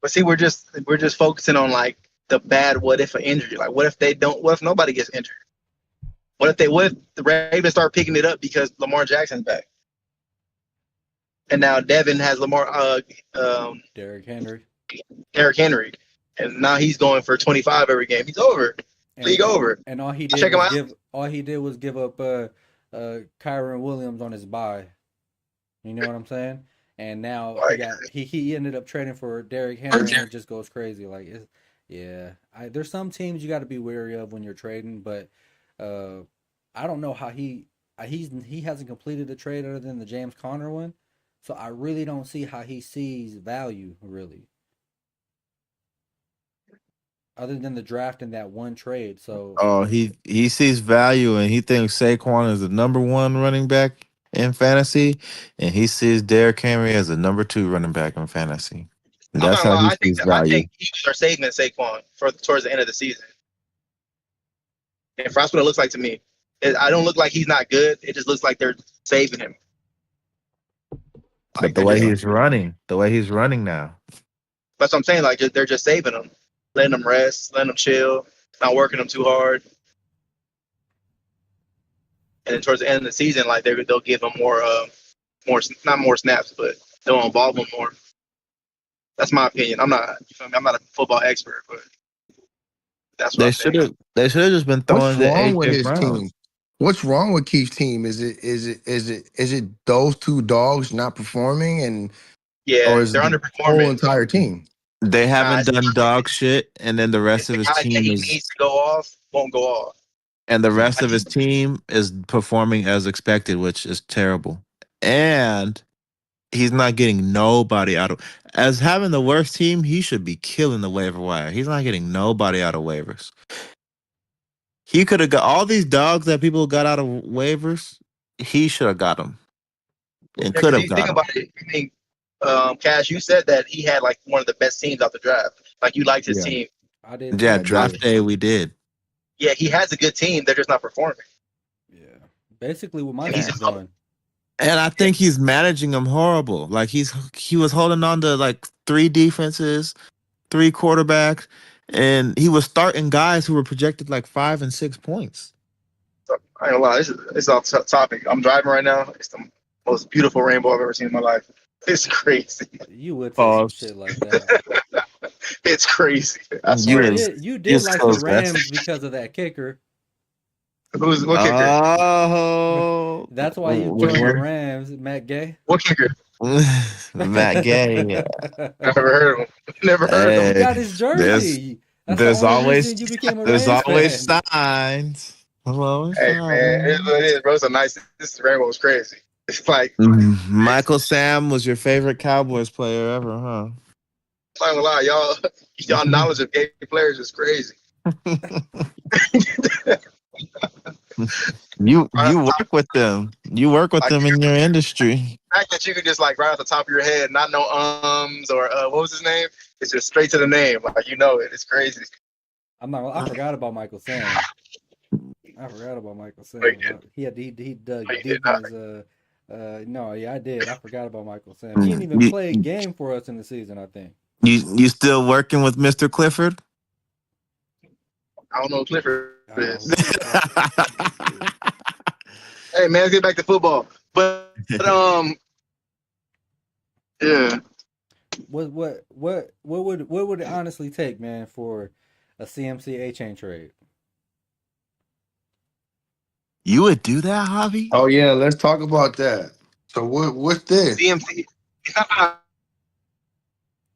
but see, we're just focusing on like the bad what if an injury. Like what if nobody gets injured? What if the Ravens start picking it up because Lamar Jackson's back? And now Devin has
Derrick Henry.
Derrick Henry. And now he's going for 25 every game. He's over. League over.
And all he
Check
did
him
was
out.
give up Kyron Williams on his bye. You know what I'm saying? And now he ended up trading for Derrick Henry, and it just goes crazy. Like there's some teams you got to be wary of when you're trading, but I don't know how he hasn't completed a trade other than the James Conner one, so I really don't see how he sees value really, other than the draft and that one trade. So
Oh, he sees value and he thinks Saquon is the number one running back. in fantasy, and he sees Derrick Henry as a number 2 running back in fantasy.
I'm
That's
not gonna
how he
lie.
sees
I
value.
think Eagles are saving Saquon for towards the end of the season. And that's what it looks like to me. I don't look like he's not good. It just looks like they're saving him.
But
Like they're just
the way he's running now.
that's what I'm saying. Like they're just saving him, letting him rest, letting him chill, not working him too hard. And then towards the end of the season, like they'll give him more, not more snaps, but they'll involve him more. That's my opinion. I'm not a football expert, but that's what I think.
They should have just been
What's
throwing to
wrong with
AJ
his
Brown.
team? What's wrong with Keith's team? Is it those two dogs not performing, or
Yeah,
is
they're
it the whole
underperforming.
entire team?
They
Nah,
haven't done dog shit, and then the
it's
rest
the
of his
guys that
team
he
is
needs to go off won't go off. I think
performing as expected, which is terrible. And he's not getting nobody out of as having the worst team, he should be killing the waiver wire. He's not getting nobody out of waivers. He could have got all these dogs that people got out of waivers. He should have got them and could
because
have
you think
got them.
about it. I mean, Cash, you said that he had like one of the best teams out the draft. Like you liked his
Yeah.
team.
I did.
Yeah,
I
Too.
draft
did.
day we did.
Yeah, he has a good team. They're just not performing.
Yeah. Basically, what my
And he's
team's doing.
And I think he's managing them horrible. Like he was holding on to like 3 defenses, 3 quarterbacks, and he was starting guys who were projected like 5 and 6 points.
I ain't gonna lie, it's off topic. I'm driving right now. It's the most beautiful rainbow I've ever seen in my life. It's crazy.
You would say some shit like that.
It's crazy. I
You
swear.
is-
You
you're
did like the
so
Rams because of that kicker.
What kicker?
Oh,
That's why you
What-
joined the
what-
Rams, Matt Gay.
What kicker?
Matt Gay.
Never heard of him. Never heard of
You
him.
got his jersey. That's
there's
the only
always
reason you became a
there's
Rams
always
fan.
signs. There's always
Hey man, it is what it is, bro. It's a nice. This rainbow is crazy. It's like
Michael Sam was your favorite Cowboys player ever, huh?
I'm not gonna lie, y'all knowledge of gay players is crazy.
You work with them. You work with them in your industry.
The fact that you can just like right off the top of your head, not know ums or what was his name? It's just straight to the name, like you know it. It's crazy.
I forgot about Michael Sam. I forgot about Michael Sam. He dug
No, you
deep
did
in
not.
his no, yeah, I did. I forgot about Michael Sam. He didn't even play a game for us in the season, I think.
You still working with Mr. Clifford?
I don't know who Clifford is.
Oh,
Hey man, let's get back to football. But yeah.
what would it honestly take, man, for a CMC A-Chain trade?
You would do that, Javi?
Oh yeah, let's talk about that. So what's this?
CMC. It's not that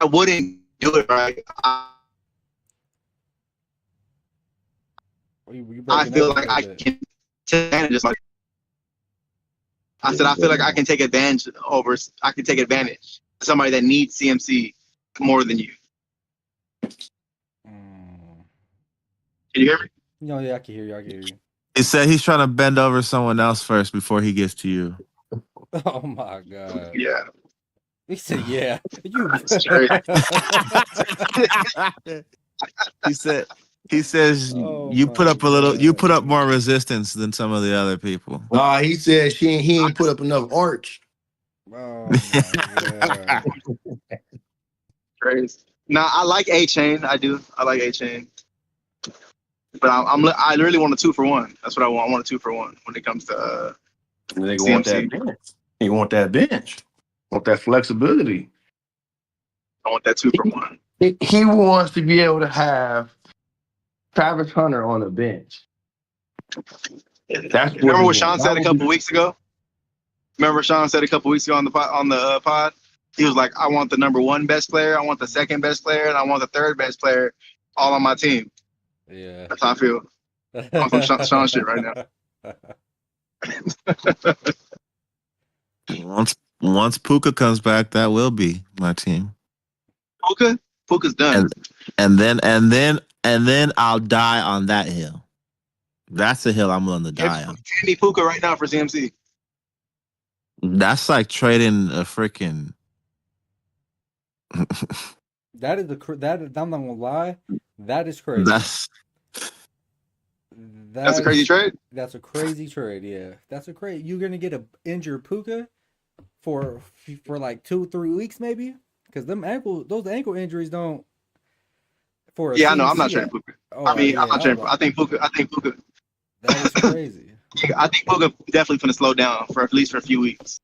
I wouldn't do it, right? I feel like I can take advantage. Like I said, I feel like I can take advantage of somebody that needs CMC more than you. Can you hear me?
No, yeah, I can hear you.
He said he's trying to bend over someone else first before he gets to you.
Oh my god.
Yeah.
He said, "Yeah, you."
He says
Oh
you
my
put up
God.
you put up more resistance than some of the other people.
Nah, he said he ain't put up enough arch.
Oh my god.
Crazy. Now I like A-Chain. I do. I like A-Chain. But I really want a 2-for-1. That's what I want. I want a 2-for-1 when it comes to
They
CMC.
want that bench. He want that bench. Want that flexibility.
I want that 2-for-1.
He wants to be able to have Travis Hunter on the bench. That's
Remember what
he
Sean
wants.
said a couple weeks ago? Remember Sean said a couple weeks ago on the pod? He was like, I want the number 1 best player, I want the 2nd best player, and I want the 3rd best player all on my team.
Yeah.
That's how I feel. I'm from Sean shit right now.
Once Puka comes back, that will be my team.
Puka's done.
And then I'll die on that hill. That's the hill I'm willing to die on.
Give me Puka right now for CMC.
That's like trading a freaking.
That is I'm not gonna lie, that is crazy.
That's
That's a crazy
That's
trade.
that's a crazy trade. Yeah, that's a crazy. You're gonna get a injured Puka for like 2-3 weeks maybe, because those ankle injuries don't for a
Yeah, I know. I'm not
CMC.
trading Puka. I
Oh
mean, I'm
yeah,
not trading. I think Puka.
that is crazy.
I think Puka definitely going to slow down for at least for a few weeks.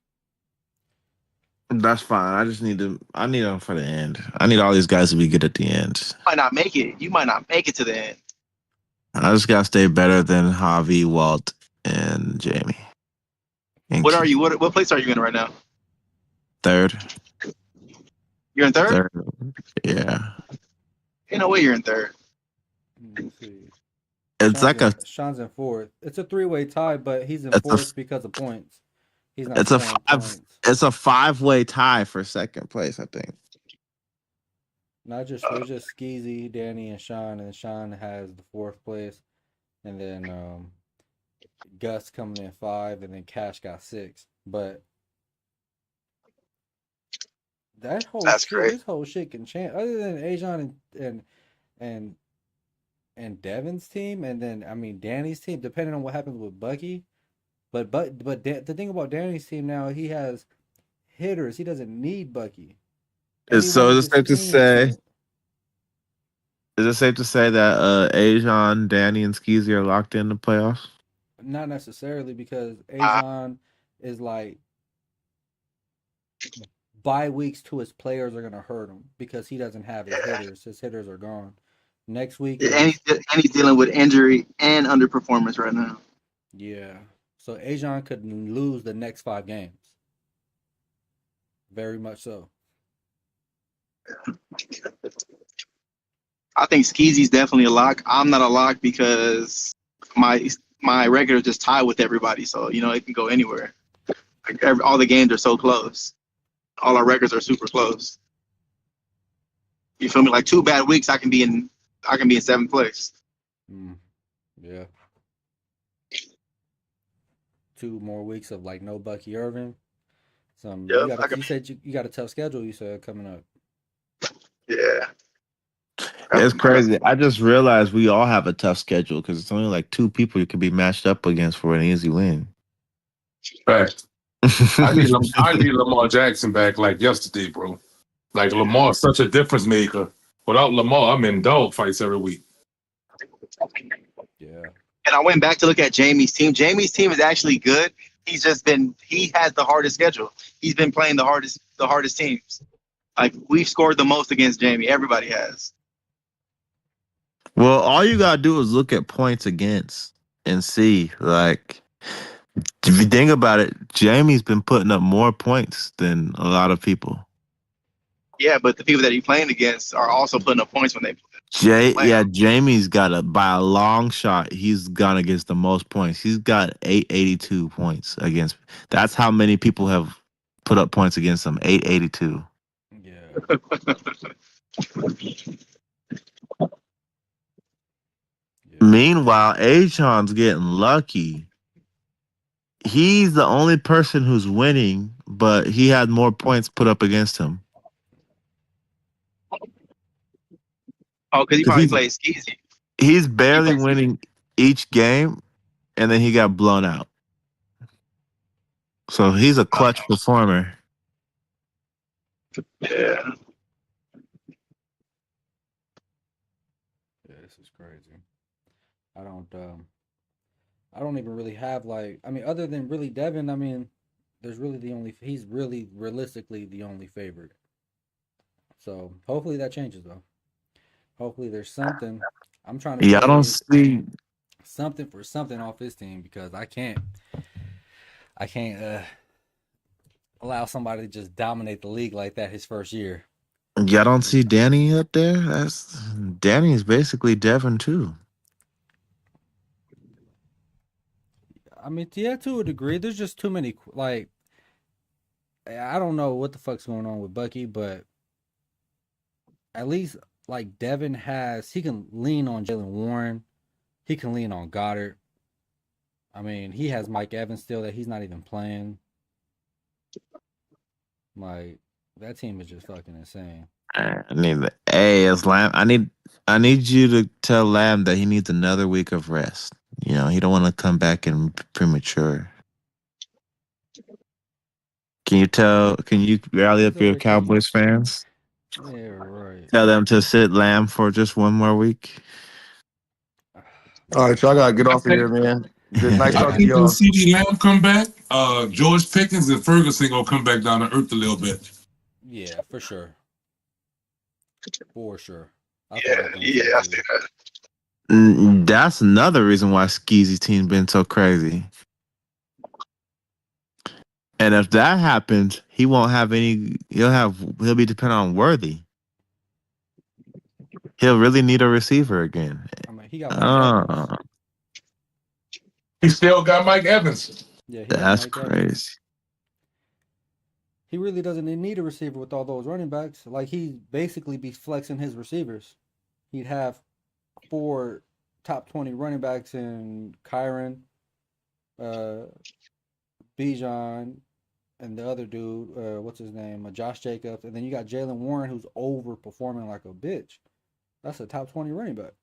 that's fine. I just need to. I need them for the end. I need all these guys to be good at the end.
Might not make it. You might not make it to the end.
I just gotta stay better than Javi, Walt, and Jamie. And
What are
Keith.
you? What place are you in right now?
Third.
You're in third.
Third. Yeah.
Ain't no way you're in third.
Let's see.
It's like a.
Sean's in fourth. It's a three-way tie, but he's in
It's a.
fourth because of points. He's not
It's a
scoring
five.
points.
It's a 5-way tie for second place. I think.
Not just there's just Skeezy, Danny, and Sean, and Sean has the fourth place, and then Gus coming in 5, and then Cash got 6. But
That's crazy.
this whole shit can change. Other than Ajon and and Devin's team, and then I mean Danny's team, depending on what happens with Bucky. The thing about Danny's team now, he has hitters. He doesn't need Bucky.
So
Anyone in
is it
his
safe to
team
say?
can.
Is it safe to say that Ajon, Danny, and Skeezy are locked in the playoffs?
Not necessarily, because
Uh,
Ajon is like bye weeks to his players are gonna hurt him because he doesn't have his
yeah.
hitters. His hitters are gone. Next week
And
is
he's dealing with injury and underperformance right now.
yeah. So Ajon could lose the next 5 games. Very much so.
I think Skeezy's definitely a lock. I'm not a lock because my record is just tied with everybody, so it can go anywhere. Like all the games are so close. All our records are super close. You feel me? Like 2 bad weeks, I can be in seventh place.
Yeah. 2 more weeks of like no Bucky Irvin.
Yep, I can
You
be.
said you got a tough schedule. You said coming up.
Yeah,
It's
I got
crazy. I just realized we all have a tough schedule because it's only like 2 people you could be matched up against for an easy win.
Fact. I need Lamar Jackson back like yesterday, bro. Like Lamar's such a difference maker. Without Lamar, I'm in dog fights every week.
Yeah.
And I went back to look at Jamie's team. Jamie's team is actually good. He has the hardest schedule. He's been playing the hardest teams. Like we've scored the most against Jamie. Everybody has.
Well, all you gotta do is look at points against and see. Like, if you think about it, Jamie's been putting up more points than a lot of people.
Yeah, but the people that he's playing against are also putting up points when they play him.
Jamie's got by a long shot. He's gone against the most points. He's got 882 points against. That's how many people have put up points against him. 882.
Yeah. Yeah.
Meanwhile, Ajon's getting lucky. He's the only person who's winning, but he had more points put up against him.
Oh, because he probably plays Skeezy.
He's barely winning each game, and then he got blown out. So he's a clutch performer.
Yeah.
Yeah, this is crazy. I don't even really have like I mean other than really Devin, I mean he's really realistically the only favorite. So hopefully that changes though. Hopefully there's something. I'm trying to
Yeah, I don't
trade
see.
something for something off his team because I can't allow somebody to just dominate the league like that his first year.
Yeah, I don't see Danny up there. Danny's basically Devin too.
I mean, yeah, to a degree. There's just too many. Like, I don't know what the fuck's going on with Bucky, but at least like Devin he can lean on Jalen Warren. He can lean on Goddard. I mean, he has Mike Evans still that he's not even playing. Like that team is just fucking insane.
I need the it's Lamb. I need you to tell Lamb that he needs another week of rest. You know, he don't want to come back and premature. Can you rally
He's
up your
already.
Cowboys fans?
Yeah, right.
Tell them to sit Lamb for just one more week.
All right, y'all gotta get
I
off of
think
here, man. Good, nice
I
talking to
think when
y'all.
CD Lamb come back, George Pickens and Ferguson gonna come back down to earth a little bit.
Yeah, for sure. For sure. I
Yeah,
fucking think so
yeah, I
too.
see that.
That's another reason why Skeezy's team been so crazy. And if that happens, he won't have any. He'll be dependent on Worthy. He'll really need a receiver again.
I mean, he got Mike Evans.
He still got Mike Evans.
Yeah, he got
That's
Mike Evans.
crazy.
He really doesn't need a receiver with all those running backs. Like he basically be flexing his receivers. He'd have 4 top 20 running backs in Kyron, uh, Bijan, and the other dude, what's his name, Josh Jacobs, and then you got Jalen Warren who's overperforming like a bitch. That's a top 20 running back.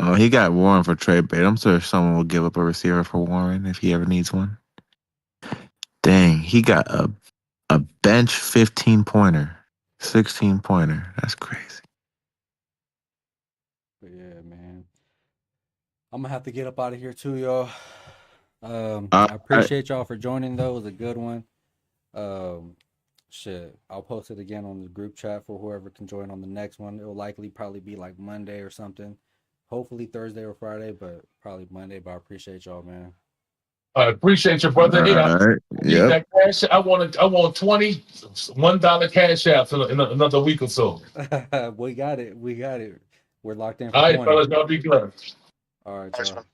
Oh, he got Warren for trade bait. I'm sure someone will give up a receiver for Warren if he ever needs one. Dang, he got a bench 15-pointer, 16-pointer. That's crazy.
But yeah, man. I'm gonna have to get up out of here too, y'all.
All
I
right.
appreciate y'all for joining though. It was a good one. Um, shit. I'll post it again on the group chat for whoever can join on the next one. It'll likely probably be like Monday or something. Hopefully Thursday or Friday, but probably Monday. But I appreciate y'all, man.
I appreciate your
All
brother. Hey, I
right.
need
Yep.
that cash. I want $21 cash out in another week or so.
We got it. We got it. We're locked in for
All right,
20.
fellas, y'all be good.
All right,
Nice
y'all.
one.